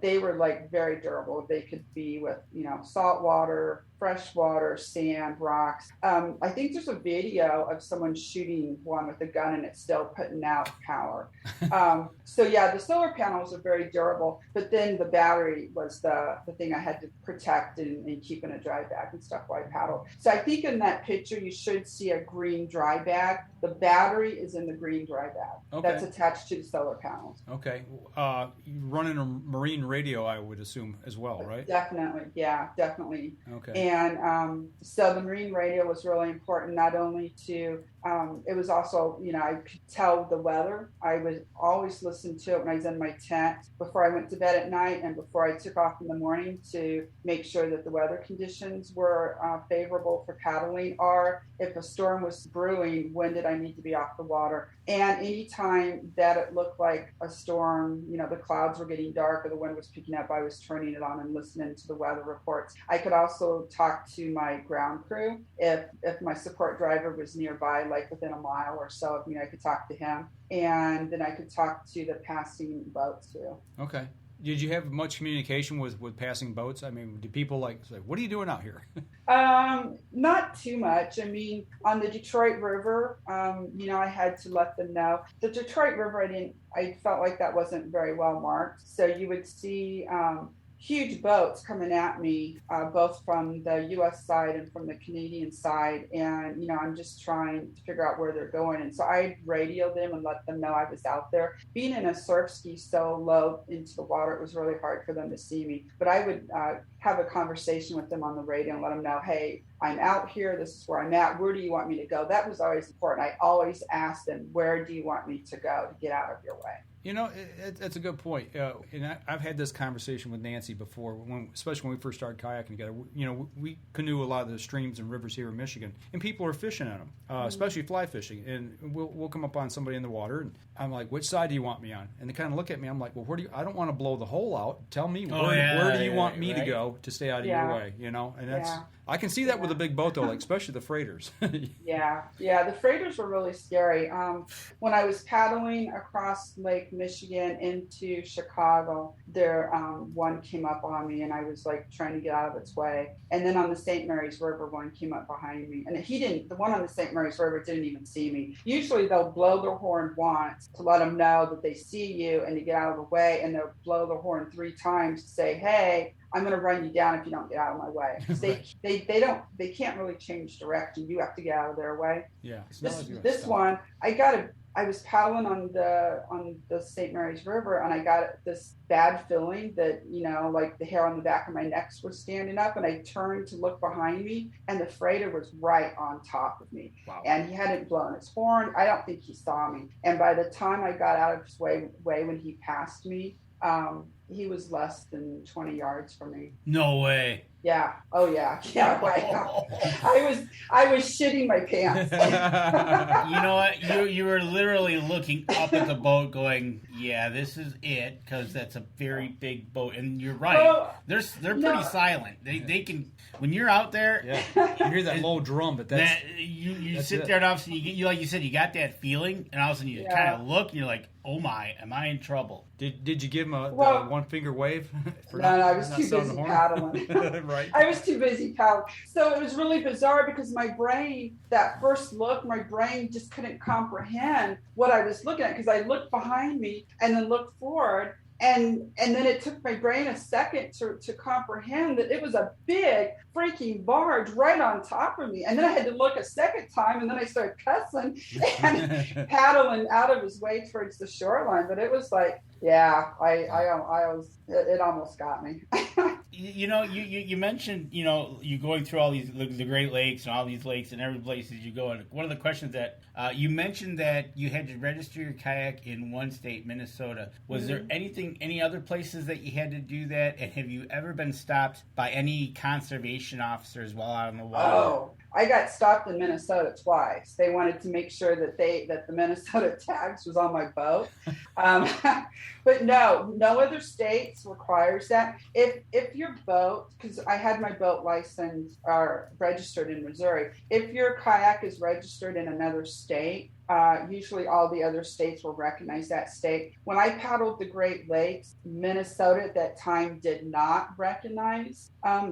they were like very durable. They could be with, salt water, fresh water, sand, rocks. I think there's a video of someone shooting one with a gun and it's still putting out power. So yeah, the solar panels are very durable, but then the battery was the thing I had to protect and keep in a dry bag and stuff while I paddle. So I think in that picture, you should see a green dry bag. The battery is in the green dry bag. Okay. That's attached to the solar panels. Okay. You running a marine radio, I would assume, as well, right? Definitely. Yeah, definitely. Okay. And so the marine radio was really important, not only to, it was also, I could tell the weather. I would always listen to it when I was in my tent before I went to bed at night and before I took off in the morning to make sure that the weather conditions were favorable for paddling, or if a storm was brewing, when did I need to be off the water? And anytime that it looked like a storm, the clouds were getting dark or the wind was picking up, I was turning it on and listening to the weather reports. I could also talk to my ground crew if my support driver was nearby, like within a mile or so of me, I could talk to him. And then I could talk to the passing boats too. Okay. Did you have much communication with passing boats? I mean, do people say, what are you doing out here? Not too much. I mean, on the Detroit River, I had to let them know. The Detroit River, I felt like that wasn't very well marked. So you would see huge boats coming at me, both from the U.S. side and from the Canadian side. And, I'm just trying to figure out where they're going. And so I radioed them and let them know I was out there. Being in a surf ski so low into the water, it was really hard for them to see me. But I would have a conversation with them on the radio and let them know, hey, I'm out here. This is where I'm at. Where do you want me to go? That was always important. I always asked them, where do you want me to go to get out of your way? It's a good point. And I've had this conversation with Nancy before, especially when we first started kayaking together. We canoe a lot of the streams and rivers here in Michigan, and people are fishing at them, especially fly fishing. And we'll come up on somebody in the water, and I'm like, which side do you want me on? And they kind of look at me. I'm like, well, I don't want to blow the hole out. Tell me, where do you want me to go to stay out of your way? And that's... Yeah. I can see that with a big boat, though, like especially the freighters. Yeah, the freighters were really scary. When I was paddling across Lake Michigan into Chicago, one came up on me, and I was like trying to get out of its way. And then on the St. Mary's River, one came up behind me, and the one on the St. Mary's River didn't even see me. Usually they'll blow their horn once to let them know that they see you and to get out of the way, and they'll blow the horn 3 times to say, hey, I'm going to run you down if you don't get out of my way. They can't really change direction. You have to get out of their way. Yeah. This one, I was paddling on the St. Mary's River, and I got this bad feeling that, like the hair on the back of my neck was standing up, and I turned to look behind me, and the freighter was right on top of me. Wow. And he hadn't blown his horn. I don't think he saw me. And by the time I got out of his way when he passed me, he was less than 20 yards from me. No way. Yeah. Oh yeah. Yeah. Right. I was shitting my pants. You know what? You were literally looking up at the boat, going, "Yeah, this is it," because that's a very big boat. And you're right. They're pretty silent. They can, when you're out there. Yeah. You hear that low drum, but that's you sit there and all of a sudden you like you said, you got that feeling, and all of a sudden you kind of look and you're like, "Oh my, am I in trouble?" Did you give him the one finger wave? No, I was too busy paddling. Right. I was too busy paddling. So it was really bizarre because my brain, that first look, my brain just couldn't comprehend what I was looking at because I looked behind me and then looked forward. And then it took my brain a second to comprehend that it was a big freaking barge right on top of me. And then I had to look a second time, and then I started cussing and paddling out of his way towards the shoreline. But it was like, yeah, it almost got me. You mentioned, you going through all the Great Lakes and all these lakes and every places you go. And one of the questions that you mentioned that you had to register your kayak in one state, Minnesota. Was there any other places that you had to do that? And have you ever been stopped by any conservation officers while out on the water? I got stopped in Minnesota twice. They wanted to make sure that the Minnesota tags was on my boat. But no other states requires that. If your boat, because I had my boat licensed or registered in Missouri, if your kayak is registered in another state, usually all the other states will recognize that state. When I paddled the Great Lakes, Minnesota at that time did not recognize.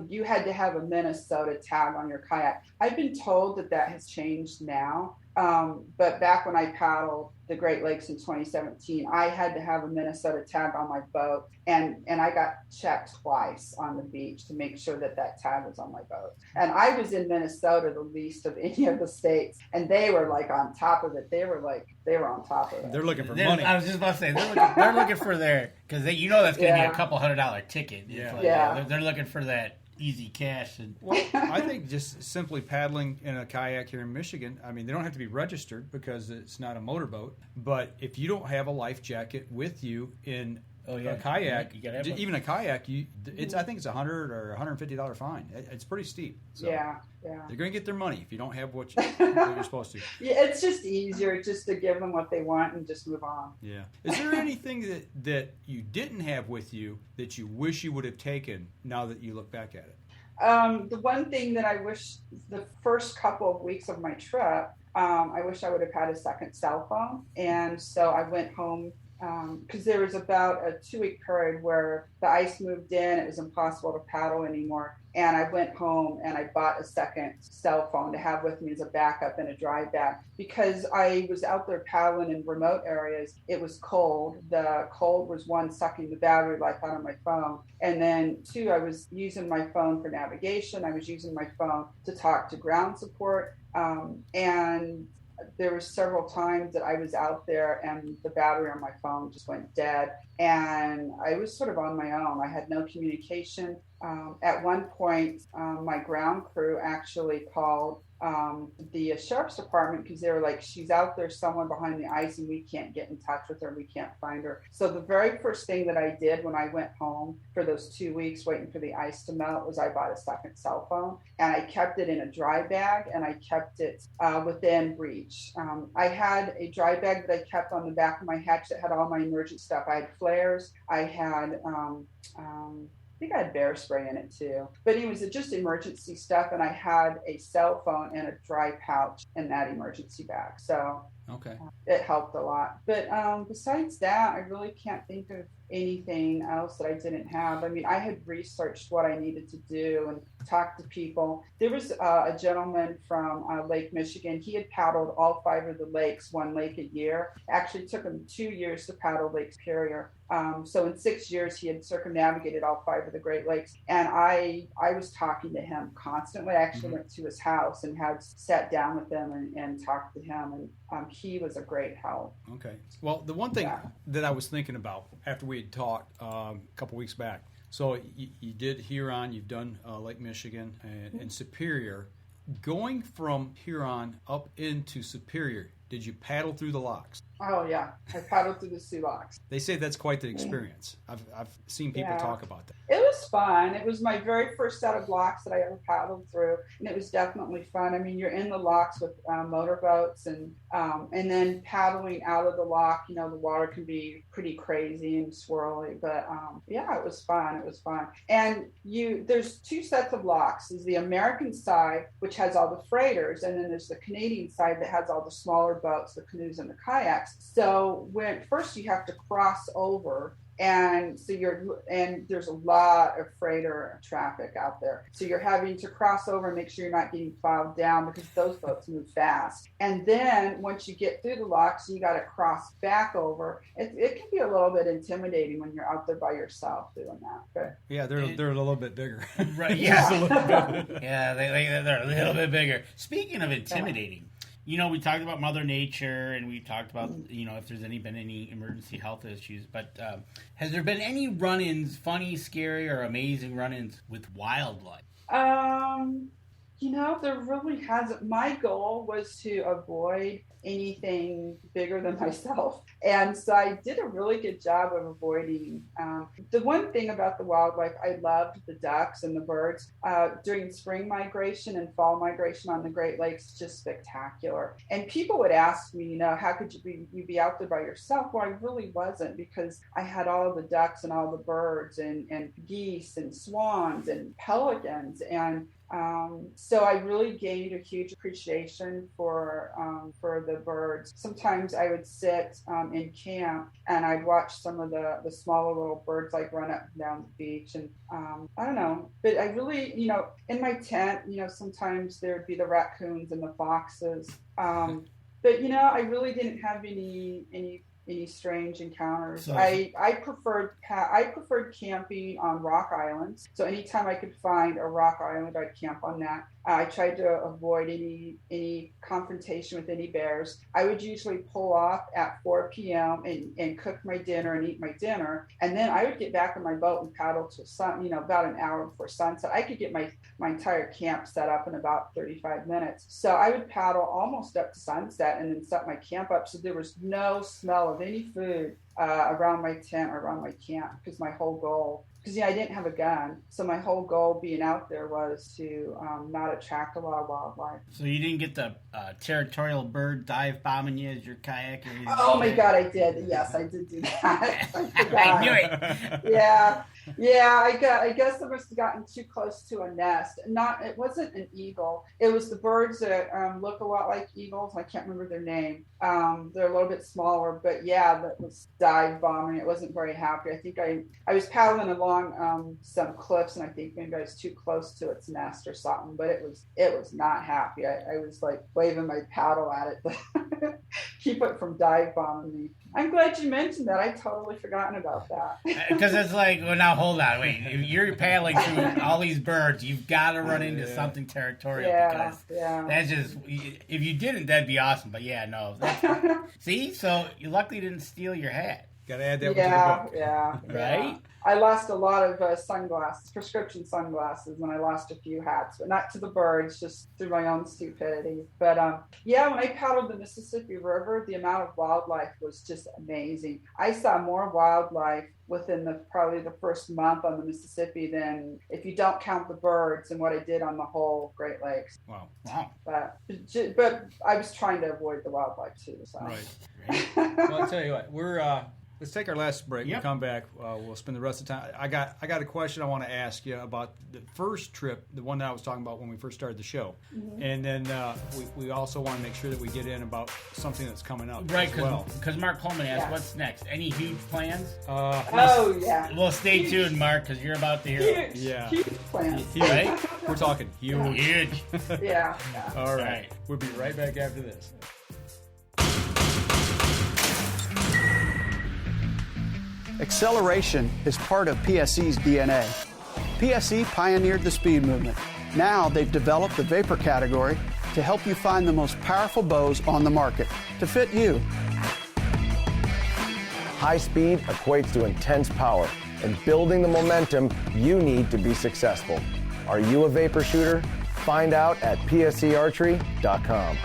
You had to have a Minnesota tag on your kayak. I've been told that has changed now. But back when I paddled the Great Lakes in 2017, I had to have a Minnesota tag on my boat, and I got checked twice on the beach to make sure that tag was on my boat. And I was in Minnesota the least of any of the states, and they were like on top of it. They were on top of it. They're looking for money. I was just about to say they're looking for their, because that's going to be a couple $100 ticket. They're looking for that easy cash. Well, I think just simply paddling in a kayak here in Michigan, I mean, they don't have to be registered because it's not a motorboat, but if you don't have a life jacket with you in a kayak, even a kayak, I think it's $100 or $150 fine. It's pretty steep. So yeah. They're going to get their money if you don't have what you're supposed to. Yeah, it's just easier just to give them what they want and just move on. Yeah. Is there anything that you didn't have with you that you wish you would have taken now that you look back at it? The one thing that I wish the first couple of weeks of my trip, I wish I would have had a second cell phone. And so I went home because there was about a 2-week period where the ice moved in. It was impossible to paddle anymore. And I went home and I bought a second cell phone to have with me as a backup in a dry bag because I was out there paddling in remote areas. It was cold. The cold was, one, sucking the battery life out of my phone. And then 2, I was using my phone for navigation. I was using my phone to talk to ground support. And there were several times that I was out there and the battery on my phone just went dead. And I was sort of on my own. I had no communication. At one point, my ground crew actually called the sheriff's department because they were like, she's out there somewhere behind the ice and we can't get in touch with her. We can't find her. So the very first thing that I did when I went home for those 2 weeks waiting for the ice to melt was I bought a second cell phone and I kept it in a dry bag and I kept it within reach. I had a dry bag that I kept on the back of my hatch that had all my emergent stuff. I had flares. I had I think I had bear spray in it too. But it was just emergency stuff, and I had a cell phone and a dry pouch in that emergency bag. So it helped a lot. But besides that, I really can't think of anything else that I didn't have. I mean, I had researched what I needed to do and talked to people. There was a gentleman from Lake Michigan. He had paddled all 5 of the lakes, one lake a year. Actually took him 2 years to paddle Lake Erie. So in 6 years, he had circumnavigated all 5 of the Great Lakes. And I was talking to him constantly. I actually went to his house and had sat down with him and talked to him. And he was a great help. Okay. Well, the one thing that I was thinking about after we had talked a couple weeks back, so you did Huron, you've done Lake Michigan and Superior. Going from Huron up into Superior, did you paddle through the locks? Oh, yeah. I paddled through the sea locks. They say that's quite the experience. I've seen people talk about that. It was fun. It was my very first set of locks that I ever paddled through, and it was definitely fun. I mean, you're in the locks with motorboats, and then paddling out of the lock, you know, the water can be pretty crazy and swirly, but yeah, it was fun. It was fun. And there's 2 sets of locks. There's the American side, which has all the freighters, and then there's the Canadian side that has all the smaller boats, the canoes and the kayaks. So first you have to cross over, and so there's a lot of freighter traffic out there. So you're having to cross over and make sure you're not getting plowed down because those boats move fast. And then once you get through the locks, you got to cross back over. It can be a little bit intimidating when you're out there by yourself doing that. But yeah, they're a little bit bigger. Right? Yeah, yeah, they're a little bit bigger. Speaking of intimidating. You know, we talked about Mother Nature, and we talked about, you know, if there's been any emergency health issues. But has there been any run-ins, funny, scary, or amazing run-ins with wildlife? There really hasn't. My goal was to avoid anything bigger than myself. And so I did a really good job of avoiding. The one thing about the wildlife, I loved the ducks and the birds. During spring migration and fall migration on the Great Lakes, just spectacular. And people would ask me, how could you be out there by yourself? Well, I really wasn't, because I had all the ducks and all the birds and geese and swans and pelicans. And so I really gained a huge appreciation for the birds. Sometimes I would sit in camp and I'd watch some of the smaller little birds like run up and down the beach. And I don't know, but I really, in my tent, sometimes there would be the raccoons and the foxes. But I really didn't have any strange encounters. So, I preferred camping on rock islands. So anytime I could find a rock island, I'd camp on that. I tried to avoid any confrontation with any bears. I would usually pull off at 4 p.m. and cook my dinner and eat my dinner. And then I would get back on my boat and paddle to about an hour before sunset. I could get my entire camp set up in about 35 minutes. So I would paddle almost up to sunset and then set my camp up. So there was no smell of any food around my tent or around my camp, because my whole goal, I didn't have a gun, so my whole goal being out there was to not attract a lot of wildlife. So you didn't get the territorial bird dive bombing you as your kayaker? Oh my God, I did. Yes, I did do that. I knew it. Yeah. I guess I must have gotten too close to a nest. It wasn't an eagle. It was the birds that look a lot like eagles. I can't remember their name. They're a little bit smaller, but yeah, that was dive bombing. It wasn't very happy. I think I was paddling along some cliffs, and I think maybe I was too close to its nest or something, but it was not happy. I was like waving my paddle at it to keep it from dive bombing me. I'm glad you mentioned that. I totally forgotten about that. Because it's like, well, now hold on, wait. If you're paddling through all these birds, you've got to run into something territorial. Because that's just, if you didn't, that'd be awesome. But yeah, no. See, so you luckily didn't steal your hat. Got to add that one to the book. Yeah. Right? I lost a lot of sunglasses, prescription sunglasses, and I lost a few hats, but not to the birds, just through my own stupidity. But when I paddled the Mississippi River, the amount of wildlife was just amazing. I saw more wildlife within probably the first month on the Mississippi than, if you don't count the birds, and what I did on the whole Great Lakes. Wow. But I was trying to avoid the wildlife too. So. Right. Well, I'll tell you what, let's take our last break. We'll come back. We'll spend the rest of the time. I got a question I want to ask you about the first trip, the one that I was talking about when we first started the show. Mm-hmm. And then we also want to make sure that we get in about something that's coming up. Right, because Mark Coleman asked, what's next? Any huge plans? Well, stay tuned, Mark, because you're about to hear huge plans. Right? We're talking huge. Yeah. All right. We'll be right back after this. Acceleration is part of PSE's DNA. PSE pioneered the speed movement. Now they've developed the vapor category to help you find the most powerful bows on the market to fit you. High speed equates to intense power and building the momentum you need to be successful. Are you a vapor shooter? Find out at psearchery.com.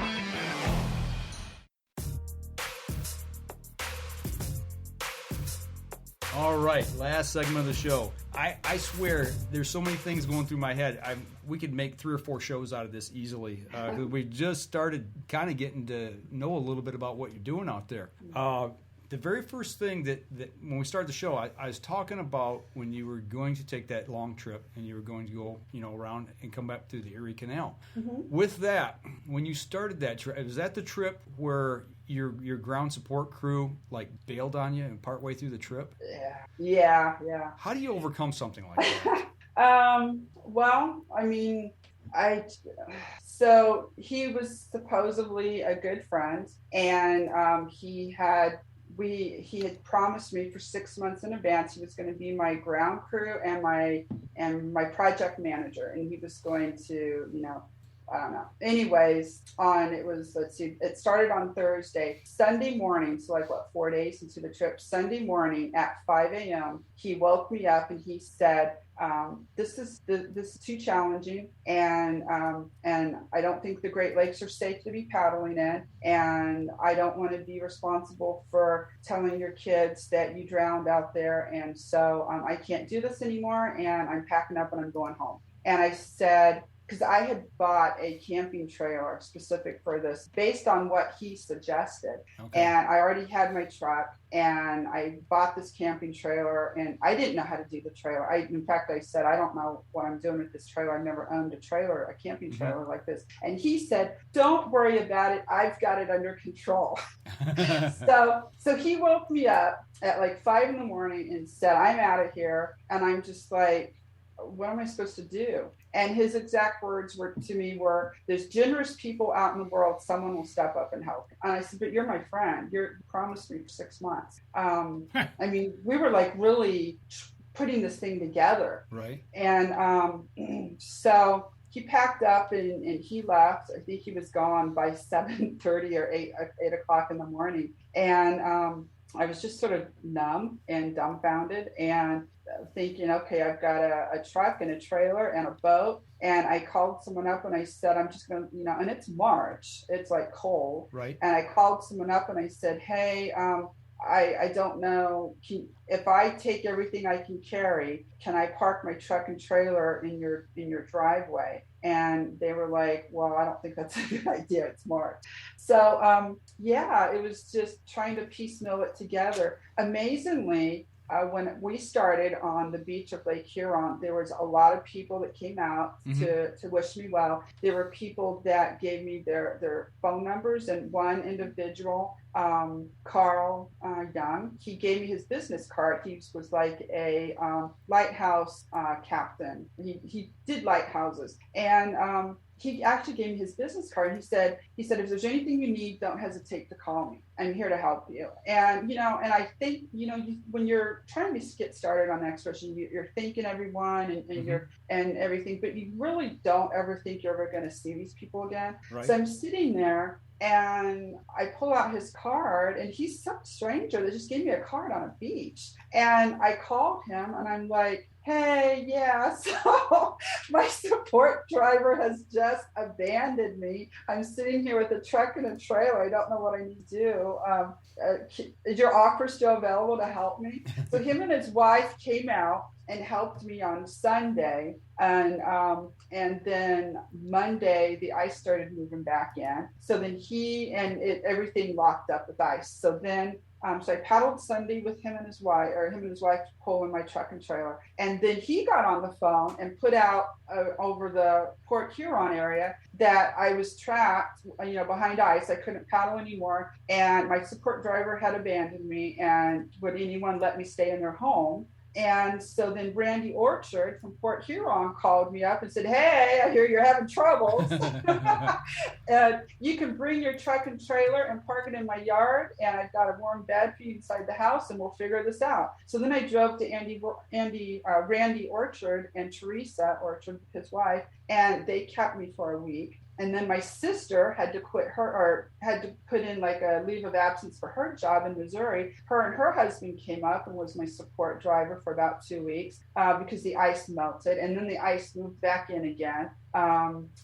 All right, last segment of the show. I swear there's so many things going through my head. We could make 3 or 4 shows out of this easily. We just started kind of getting to know a little bit about what you're doing out there. The very first thing that when we started the show, I was talking about when you were going to take that long trip and you were going to go, around and come back through the Erie Canal. Mm-hmm. With that, when you started that trip, was that the trip where your ground support crew bailed on you and partway through the trip? Yeah. How do you overcome something like that? Well, I mean, so he was supposedly a good friend, and he had promised me for 6 months in advance he was going to be my ground crew and my project manager, and he was going to I don't know. Anyways, it started on Thursday. Sunday morning, so 4 days into the trip, Sunday morning at 5 a.m., he woke me up and he said, this is too challenging, and I don't think the Great Lakes are safe to be paddling in, and I don't want to be responsible for telling your kids that you drowned out there, and so I can't do this anymore, and I'm packing up and I'm going home. And I said, because I had bought a camping trailer specific for this based on what he suggested. Okay. And I already had my truck, and I bought this camping trailer, and I didn't know how to do the trailer. In fact, I said, I don't know what I'm doing with this trailer. I've never owned a camping trailer like this. And he said, don't worry about it. I've got it under control. So he woke me up at 5 in the morning and said, I'm out of here. And I'm just like, what am I supposed to do? And his exact words to me were, there's generous people out in the world. Someone will step up and help. And I said, but you're my friend. You promised me for 6 months. I mean, we were really putting this thing together. Right. And so he packed up and he left. I think he was gone by 7:30 or 8 o'clock in the morning. And I was just sort of numb and dumbfounded and thinking, okay, I've got a truck and a trailer and a boat. And I called someone up and I said, I'm just going to, and it's March, it's cold. Right. And I called someone up and I said, hey, I don't know, if I take everything I can carry, can I park my truck and trailer in your driveway? And they were like, well, I don't think that's a good idea. It's March. So, it was just trying to piecemeal it together. Amazingly, when we started on the beach of Lake Huron, there was a lot of people that came out to wish me well. There were people that gave me their phone numbers, and one individual, Carl Young, he gave me his business card. He was like a lighthouse captain. He did lighthouses, and he actually gave me his business card. He said, if there's anything you need, don't hesitate to call me. I'm here to help you. And, and I think, when you're trying to get started on excursion, you're thinking everyone and everything, but you really don't ever think you're ever going to see these people again. Right. So I'm sitting there and I pull out his card, and he's some stranger that just gave me a card on a beach. And I called him and I'm like, hey, yeah, so my support driver has just abandoned me. I'm sitting here with a truck and a trailer. I don't know what I need to do. Is your offer still available to help me? So him and his wife came out and helped me on Sunday. And then Monday, the ice started moving back in. So then everything locked up with ice. So then so I paddled Sunday with him and his wife pulling my truck and trailer. And then he got on the phone and put out over the Port Huron area that I was trapped, behind ice. I couldn't paddle anymore. And my support driver had abandoned me, and would anyone let me stay in their home? And so then Randy Orchard from Port Huron called me up and said, hey, I hear you're having trouble. You can bring your truck and trailer and park it in my yard, and I've got a warm bed for you inside the house, and we'll figure this out. So then I drove to Randy Orchard and Teresa Orchard, his wife, and they kept me for a week. And then my sister had to had to put in a leave of absence for her job in Missouri. Her and her husband came up and was my support driver for about 2 weeks because the ice melted, and then the ice moved back in again.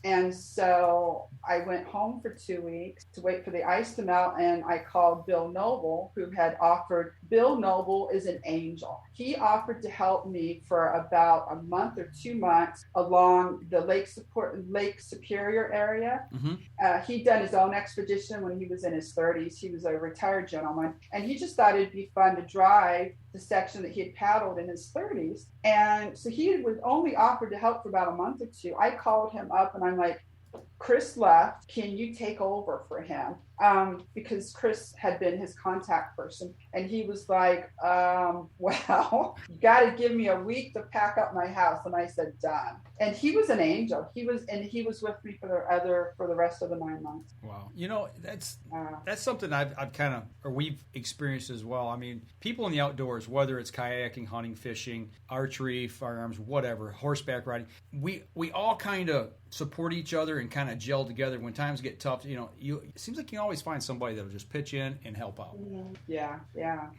And so I went home for 2 weeks to wait for the ice to melt, and I called Bill Noble, who had offered. Bill Noble is an angel. He offered to help me for about a month or 2 months along the Lake Superior area. He'd done his own expedition when he was in his 30s. He was a retired gentleman, and he just thought it'd be fun to drive the section that he had paddled in his 30s. And so he was only offered to help for about a month or two. I called him up and I'm like, Chris left. Can you take over for him? because Chris had been his contact person. And he was like, well, you got to give me a week to pack up my house. And I said, done. And he was an angel. He was with me for the rest of the 9 months. Wow. You know, that's something I've kind of, or we've experienced as well. I mean, people in the outdoors, whether it's kayaking, hunting, fishing, archery, firearms, whatever, horseback riding, we all kind of support each other and kind of gel together. When times get tough, you know, it seems like you always find somebody that'll just pitch in and help out. Yeah.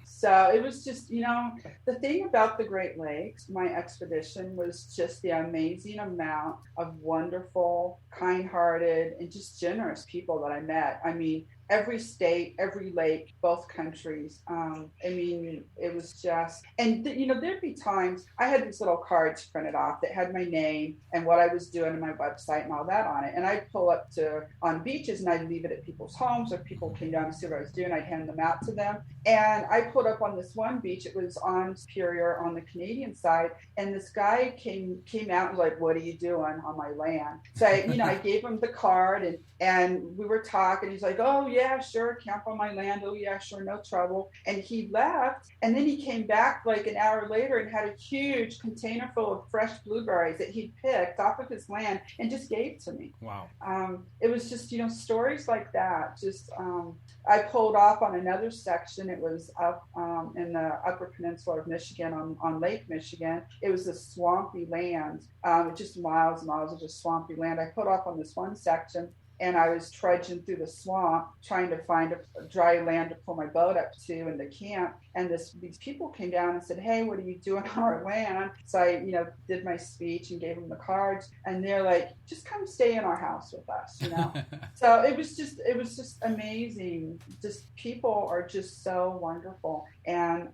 So it was just, you know, the thing about the Great Lakes, my expedition, was just the amazing amount of wonderful, kind-hearted, and just generous people that I met. I mean, every state, every lake, both countries. I mean, it was just, and you know, there'd be times I had these little cards printed off that had my name and what I was doing and my website and all that on it. And I'd pull up on beaches and I'd leave it at people's homes. If people came down to see what I was doing, I'd hand them out to them. And I pulled up on this one beach. It was on Superior on the Canadian side. And this guy came out and was like, what are you doing on my land? So I gave him the card and we were talking. He's like, oh yeah, sure, camp on my land. Oh yeah, sure, no trouble. And he left. And then he came back like an hour later and had a huge container full of fresh blueberries that he'd picked off of his land and just gave to me. Wow. It was just, you know, stories like that. Just, I pulled off on another section. It was up in the Upper Peninsula of Michigan on Lake Michigan. It was a swampy land, just miles and miles of just swampy land. I put off on this one section and I was trudging through the swamp trying to find a dry land to pull my boat up to in the camp. And these people came down and said, hey, what are you doing on our land? So I, you know, did my speech and gave them the cards. And they're like, just come stay in our house with us, you know? So it was just amazing. Just people are just so wonderful. And,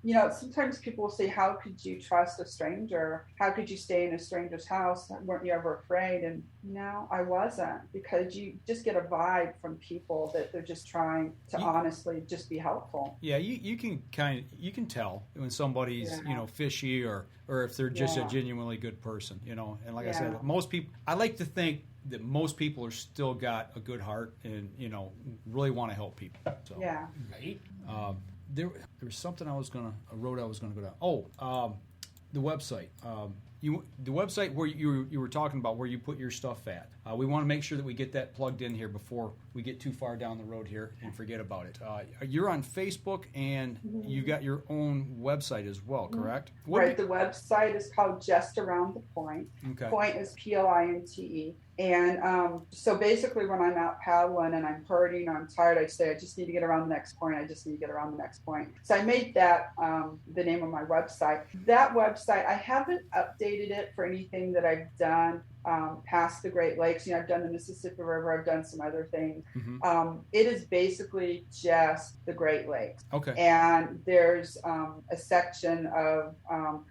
you know, sometimes people will say, how could you trust a stranger? How could you stay in a stranger's house? Weren't you ever afraid? And no, I wasn't, because you just get a vibe from people that they're just trying to honestly just be helpful. Yeah, you can tell when somebody's you know, fishy or if they're just a genuinely good person, you know. And like I said, most people, I like to think that most people are still got a good heart and, you know, really want to help people. So, right. There was something I wrote I was gonna go down. Oh, the website. The website where you were talking about where you put your stuff at. We want to make sure that we get that plugged in here before we get too far down the road here and forget about it. You're on Facebook and you got your own website as well, correct? Right. The website is called Just Around the Point. Okay. Point is POINTE. And so basically when I'm out paddling and I'm hurting or I'm tired, I say, I just need to get around the next point. I just need to get around the next point. So I made that the name of my website. That website, I haven't updated it for anything that I've done past the Great Lakes. You know, I've done the Mississippi River. I've done some other things. It is basically just the Great Lakes. Okay. And there's a section of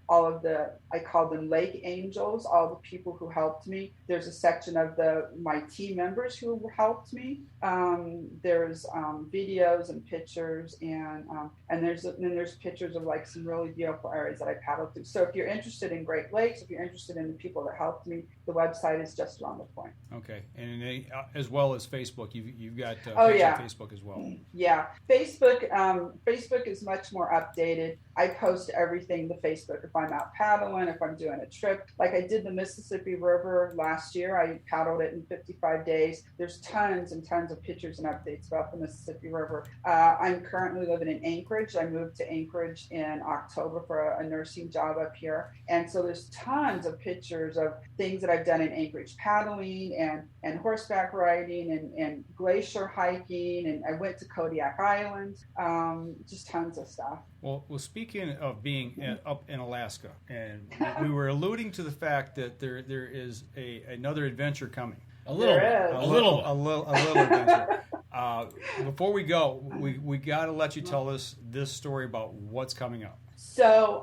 all of I call them Lake Angels, all the people who helped me. There's a section of my team members who helped me. There's videos and pictures, and there's pictures of like some really beautiful areas that I paddled through. So if you're interested in Great Lakes, if you're interested in the people that helped me, the website is Just Around the Point. Okay, and as well as Facebook, you've got Facebook as well. Yeah, Facebook is much more updated. I post everything to Facebook if I'm out paddling, if I'm doing a trip. Like I did the Mississippi River last year. I paddled it in 55 days. There's tons and tons of pictures and updates about the Mississippi River. I'm currently living in Anchorage. I moved to Anchorage in October for a nursing job up here. And so there's tons of pictures of things that I've done in Anchorage, paddling and horseback riding and glacier hiking. And I went to Kodiak Island, just tons of stuff. Well, speaking of being up in Alaska, and we were alluding to the fact that there is another adventure coming. A little adventure. Before we go, we got to let you tell us this story about what's coming up. So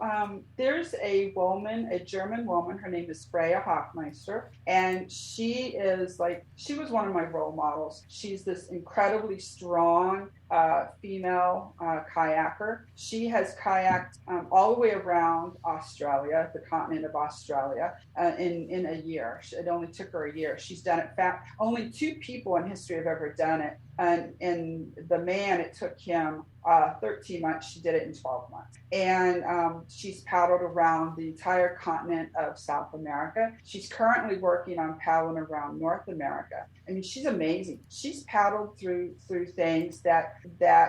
there's a woman, a German woman, her name is Freya Hoffmeister, and she was one of my role models. She's this incredibly strong female kayaker. She has kayaked all the way around Australia, the continent of Australia, in a year. It only took her a year. She's done it only 2 people in history have ever done it. And the man, it took him 13 months. She did it in 12 months. And she's paddled around the entire continent of South America. She's currently working on paddling around North America. I mean, she's amazing. She's paddled through things that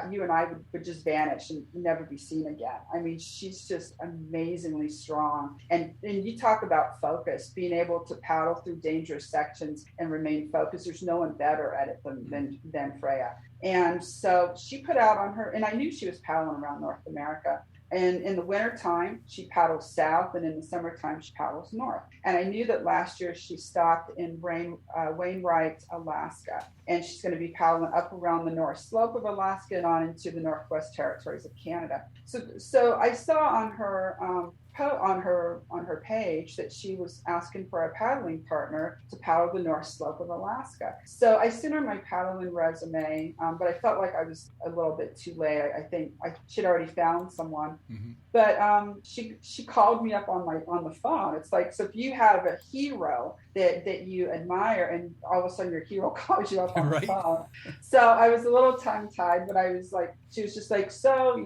you and I would just vanish and never be seen again. I mean, she's just amazingly strong. And you talk about focus, being able to paddle through dangerous sections and remain focused. There's no one better at it than Freya. And so she put out on her, and I knew she was paddling around North America. And in the wintertime, she paddles south, and in the summertime, she paddles north. And I knew that last year she stopped in Wainwright, Alaska, and she's going to be paddling up around the north slope of Alaska and on into the Northwest Territories of Canada. So I saw on her on her page that she was asking for a paddling partner to paddle the north slope of Alaska. So I sent her my paddling resume, but I felt like I was a little bit too late. I think she'd already found someone. Mm-hmm. But she called me up on the phone. It's like, so if you have a hero that you admire, and all of a sudden your hero calls you up on the phone. So I was a little tongue-tied, but she was just like, so,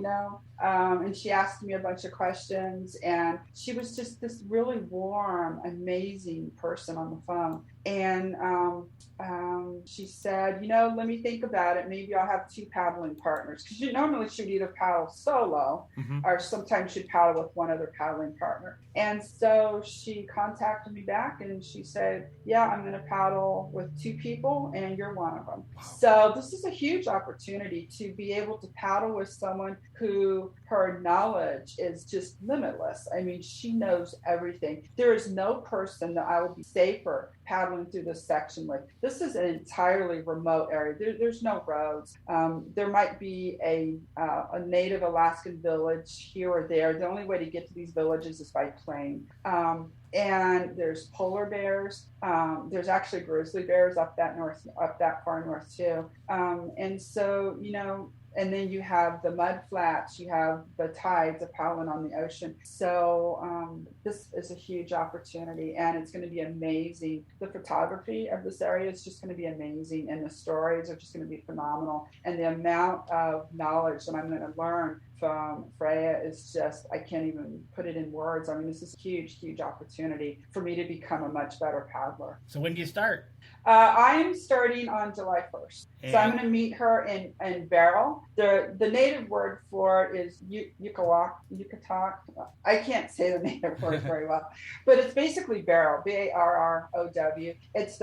and she asked me a bunch of questions, and she was just this really warm, amazing person on the phone. And she said, let me think about it. Maybe I'll have 2 paddling partners, because you normally should either paddle solo, mm-hmm. or sometimes she'd paddle with one other paddling partner. And so she contacted me back, and she said, yeah, I'm going to paddle with 2 people, and you're one of them. Wow. So this is a huge opportunity to be able to paddle with someone who her knowledge is just limitless. I mean, she knows everything. There is no person that I would be safer paddling through this section with. This is an entirely remote area. There's no roads. There might be a native Alaskan village here or there. The only way to get to these villages is by plane. And there's polar bears. There's actually grizzly bears up that far north too. And so, and then you have the mud flats, you have the tides of paddling on the ocean. So this is a huge opportunity, and it's going to be amazing. The photography of this area is just going to be amazing, and the stories are just going to be phenomenal. And the amount of knowledge that I'm going to learn from Freya is just, I can't even put it in words. I mean, this is a huge, huge opportunity for me to become a much better paddler. So when do you start? I am starting on July 1st. And so I'm going to meet her in Barrel. The native word for it is Yukatak. I can't say the native word very well, but it's basically Barrel, Barrow. It's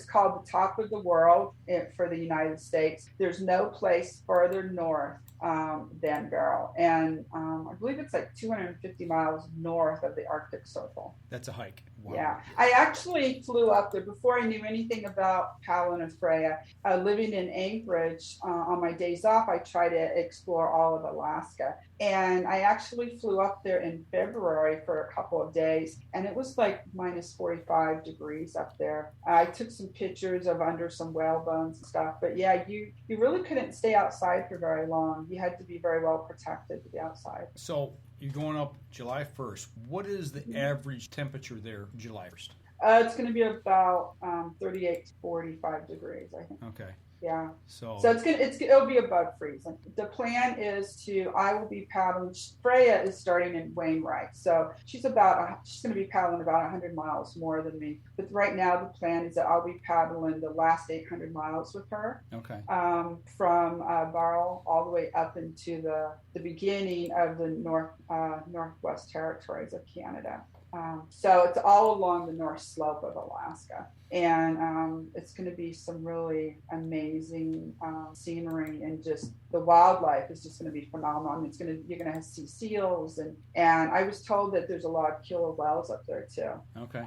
called the top of the world for the United States. There's no place further north than Barrel, and I believe it's like 250 miles north of the Arctic Circle. That's a hike. Wow. Yeah, I actually flew up there before I knew anything about paddling with Freya. Living in Anchorage, on my days off, I try to explore all of Alaska, and I actually flew up there in February for a couple of days, and it was like minus 45 degrees up there. I took some pictures of under some whale bones and stuff, but yeah, you really couldn't stay outside for very long. You had to be very well protected to be outside. So you're going up July 1st. What is the average temperature there July 1st? It's going to be about 38 to 45 degrees, I think. Okay. Yeah. So it'll be above freezing. The plan is I will be paddling. Freya is starting in Wainwright, so she's going to be paddling about 100 miles more than me. But right now the plan is that I'll be paddling the last 800 miles with her. Okay. From Barrel all the way up into the beginning of the Northwest Territories of Canada. So it's all along the north slope of Alaska, and it's going to be some really amazing scenery, and just the wildlife is just going to be phenomenal. I mean, you're going to see seals, and I was told that there's a lot of killer whales up there too. Okay.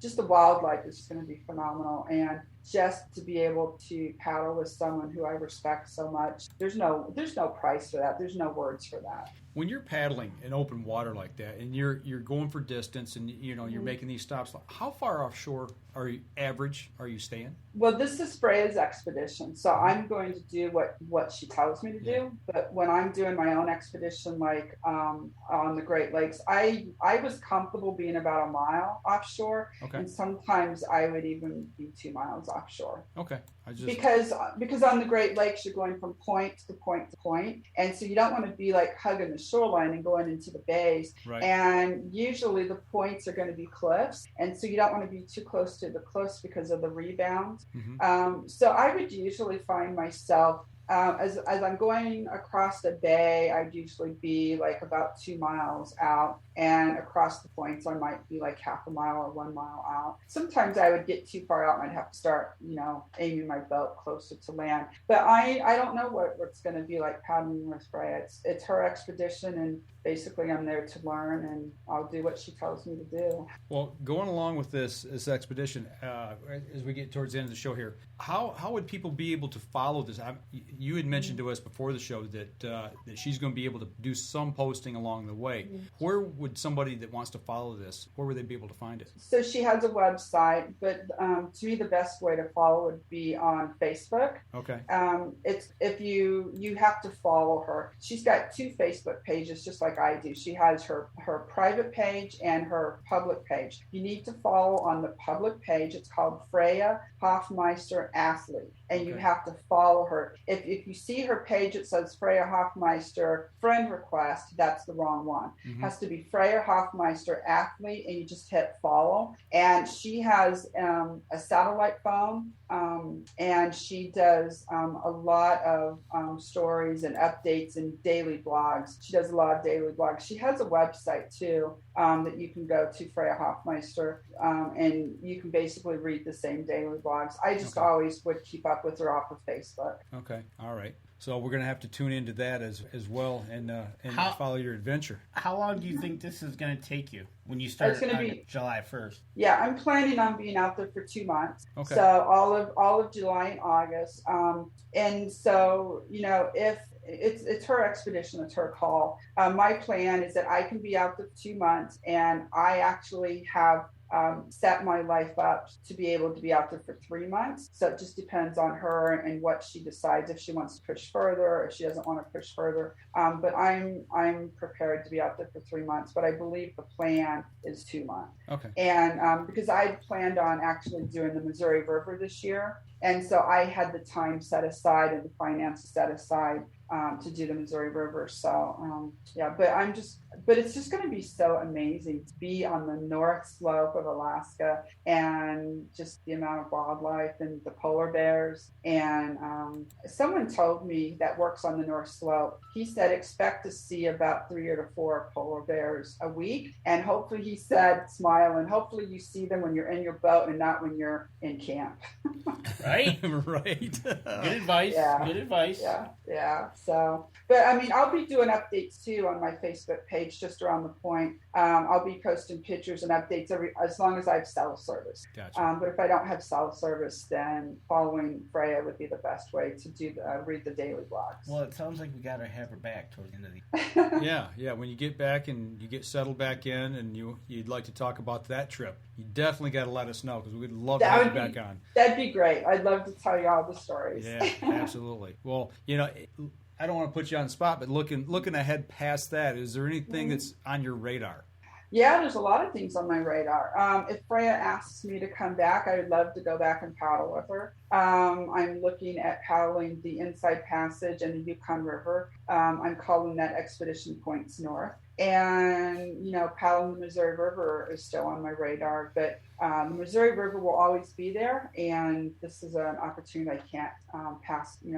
Just the wildlife is just going to be phenomenal, and just to be able to paddle with someone who I respect so much, there's no price for that. There's no words for that. When you're paddling in open water like that, and you're going for distance, and you're making these stops, how far offshore are you staying? Well, this is Freya's expedition, so I'm going to do what she tells me to do. But when I'm doing my own expedition, like on the Great Lakes, I was comfortable being about a mile offshore, and sometimes I would even be 2 miles offshore. Okay. Because on the Great Lakes you're going from point to point to point, and so you don't want to be like hugging the shoreline and going into the bays. Right. And usually the points are going to be cliffs, and so you don't want to be too close to the cliffs because of the rebound. So I would usually find myself as I'm going across the bay, I'd usually be like about 2 miles out, and across the points I might be like half a mile or 1 mile out. Sometimes I would get too far out and I'd have to start, aiming my boat closer to land. But I don't know what it's going to be like paddling with Freya. It's her expedition, and basically I'm there to learn, and I'll do what she tells me to do. Well, going along with this expedition, as we get towards the end of the show here, how would people be able to follow this? You had mentioned to us before the show that she's going to be able to do some posting along the way. Where would somebody that wants to follow this, where would they be able to find it? So she has a website, but to me the best way to follow would be on Facebook. Okay. It's if you have to follow her. She's got 2 Facebook pages, just like I do. She has her private page and her public page. You need to follow on the public page. It's called Freya Hoffmeister Athlete, and you have to follow her. If you see her page, it says Freya Hoffmeister friend request. That's the wrong one. It has to be Freya Hoffmeister Athlete, and you just hit follow. And she has a satellite phone, and she does a lot of stories and updates and daily blogs. She does a lot of daily blogs. She has a website too that you can go to, Freya Hoffmeister, and you can basically read the same daily blogs. I just always would keep up with her off of Facebook. Okay, all right. So we're going to have to tune into that as well, and follow your adventure. How long do you think this is going to take you when you start on July 1st? Yeah, I'm planning on being out there for 2 months. Okay. So all of July and August. And so, if it's her expedition, it's her call. My plan is that I can be out there for 2 months, and I actually have set my life up to be able to be out there for 3 months. So it just depends on her and what she decides, if she wants to push further or if she doesn't want to push further. But I'm prepared to be out there for 3 months, but I believe the plan is 2 months. Okay. And because I planned on actually doing the Missouri River this year, and so I had the time set aside and the finances set aside to do the Missouri River. So but it's just going to be so amazing to be on the north slope of Alaska, and just the amount of wildlife and the polar bears. And someone told me that works on the north slope, he said expect to see about 3 or 4 polar bears a week, and hopefully, he said, smile, and hopefully you see them when you're in your boat and not when you're in camp. Right? Right. Good advice. Yeah. Good advice. Yeah. So, but I mean, I'll be doing updates too on my Facebook page just around the point. I'll be posting pictures and updates as long as I have cell service. Gotcha. But if I don't have cell service, then following Freya would be the best way to do read the daily blogs. Well, it sounds like we got to have her back towards the end of the Yeah. When you get back and you get settled back in, and you'd like to talk about that trip, you definitely got to let us know, because we'd love to have you back on. That'd be great. I'd love to tell you all the stories. Yeah, absolutely. Well, I don't want to put you on the spot, but looking ahead past that, is there anything that's on your radar? Yeah, there's a lot of things on my radar. If Freya asks me to come back, I would love to go back and paddle with her. I'm looking at paddling the Inside Passage and the Yukon River. I'm calling that Expedition Points North. And, paddling the Missouri River is still on my radar, but the Missouri River will always be there, and this is an opportunity I can't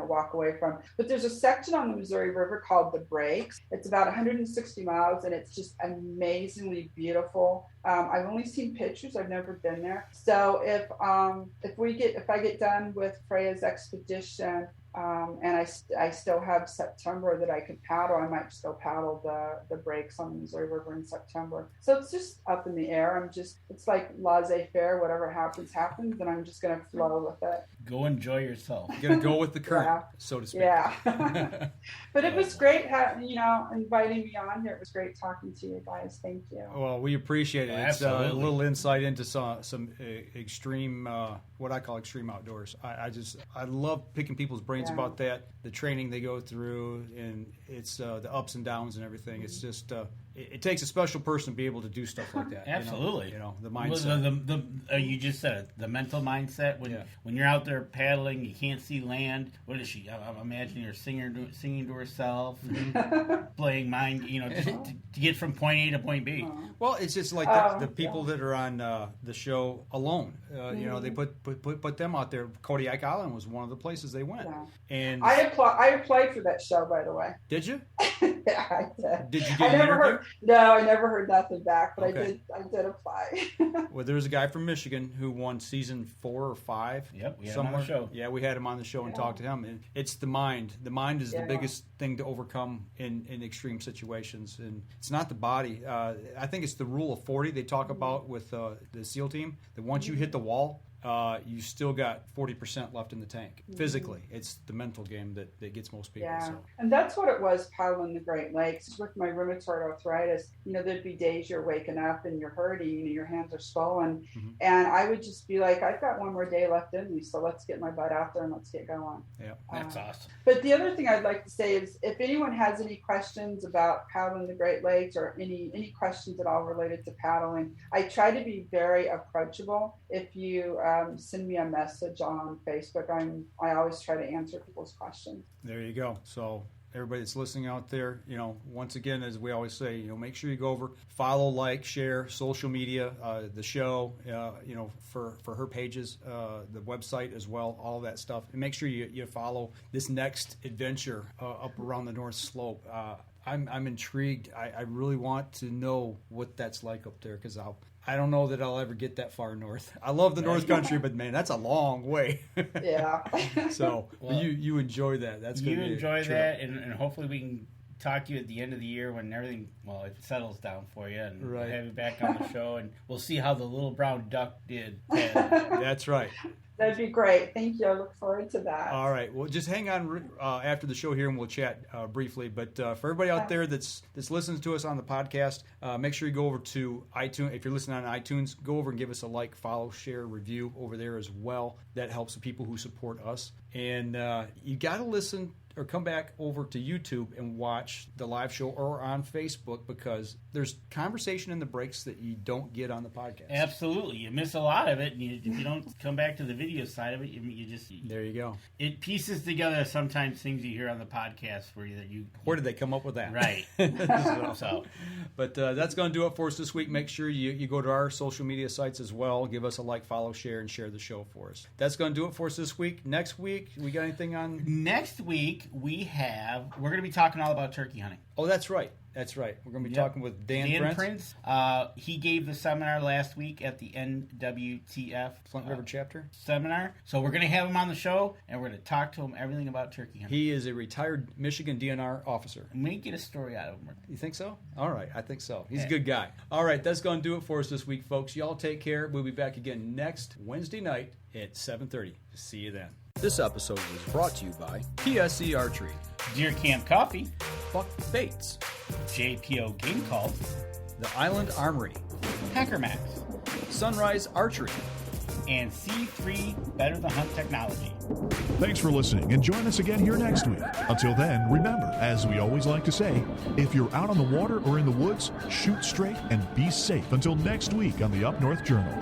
walk away from. But there's a section on the Missouri River called the Breaks. It's about 160 miles, and it's just amazingly beautiful. I've only seen pictures. I've never been there. So if I get done with Freya's expedition, and I still have September that I can paddle, I might still paddle the breaks on the Missouri River in September. So it's just up in the air. It's like laissez laissez-faire, whatever happens, happens, and I'm just going to flow with it. Go enjoy yourself. You're going to go with the current, so to speak. Yeah. But it was great, inviting me on here. It was great talking to you guys. Thank you. Well, we appreciate it. It's a little insight into some extreme, what I call extreme outdoors. I love picking people's brains about that, the training they go through, and it's the ups and downs and everything. It's just it takes a special person to be able to do stuff like that. Absolutely. The mindset. You just said it, the mental mindset. When you're out there paddling, you can't see land. What is she? I'm imagining her singing to herself, playing mind. Just to get from point A to point B. Well, it's just like the people that are on the show alone. They put them out there. Kodiak Island was one of the places they went. Yeah. And I applied for that show, by the way. Did you? Yeah, I did. Did you get an interview? No, I never heard nothing back, but I did apply. Well, there's a guy from Michigan who won season 4 or 5. Yep, we had him on the show. Yeah, we had him on the show and talked to him. And it's the mind. The mind is the biggest thing to overcome in extreme situations, and it's not the body. I think it's the rule of 40 they talk about with the SEAL team. That once you hit the wall, you still got 40% left in the tank. Physically, it's the mental game that gets most people. Yeah, so. And that's what it was paddling the Great Lakes. With my rheumatoid arthritis, there'd be days you're waking up and you're hurting, your hands are swollen, and I would just be like, I've got one more day left in me, so let's get my butt out there and let's get going. Yeah, that's awesome. But the other thing I'd like to say is, if anyone has any questions about paddling the Great Lakes or any questions at all related to paddling, I try to be very approachable. If you send me a message on Facebook, I always try to answer people's questions. There you go. So everybody that's listening out there, once again, as we always say, make sure you go over, follow, like, share, social media, the show, for her pages, the website as well, all that stuff. And make sure you follow this next adventure up around the North Slope. I'm intrigued. I really want to know what that's like up there, because I don't know that I'll ever get that far north. I love the North Country, but man, that's a long way. Yeah. So you enjoy that. That's good. You enjoy that, and hopefully we can talk to you at the end of the year when everything, if it settles down for you, and we'll have you back on the show, and we'll see how the Little Brown Duck did. That's right. That'd be great. Thank you. I look forward to that. All right. Well, just hang on after the show here, and we'll chat briefly. But for everybody out there that's listening to us on the podcast, make sure you go over to iTunes. If you're listening on iTunes, go over and give us a like, follow, share, review over there as well. That helps the people who support us. And you got to listen or come back over to YouTube and watch the live show, or on Facebook, because there's conversation in the breaks that you don't get on the podcast. Absolutely. You miss a lot of it, and if you don't come back to the video side of it, you just... There you go. It pieces together sometimes things you hear on the podcast where where did they come up with that? Right. But that's going to do it for us this week. Make sure you go to our social media sites as well. Give us a like, follow, share, and share the show for us. That's going to do it for us this week. Next week, we got anything on? Next week, we're going to be talking all about turkey hunting. Oh, that's right. That's right. We're going to be talking with Dan Prince. He gave the seminar last week at the NWTF Flint River Chapter seminar. So we're going to have him on the show, and we're going to talk to him everything about turkey hunting. He is a retired Michigan DNR officer. We may get a story out of him. You think so? All right. I think so. He's a good guy. All right. That's going to do it for us this week, folks. Y'all take care. We'll be back again next Wednesday night at 7:30. See you then. This episode was brought to you by PSE Archery, Deer Camp Coffee, Buck Baits, JPO Game Calls, The Island Armory, Hacker Max, Sunrise Archery, and C3 Better the Hunt Technology. Thanks for listening, and join us again here next week. Until then, remember, as we always like to say, if you're out on the water or in the woods, shoot straight and be safe. Until next week on the Up North Journal.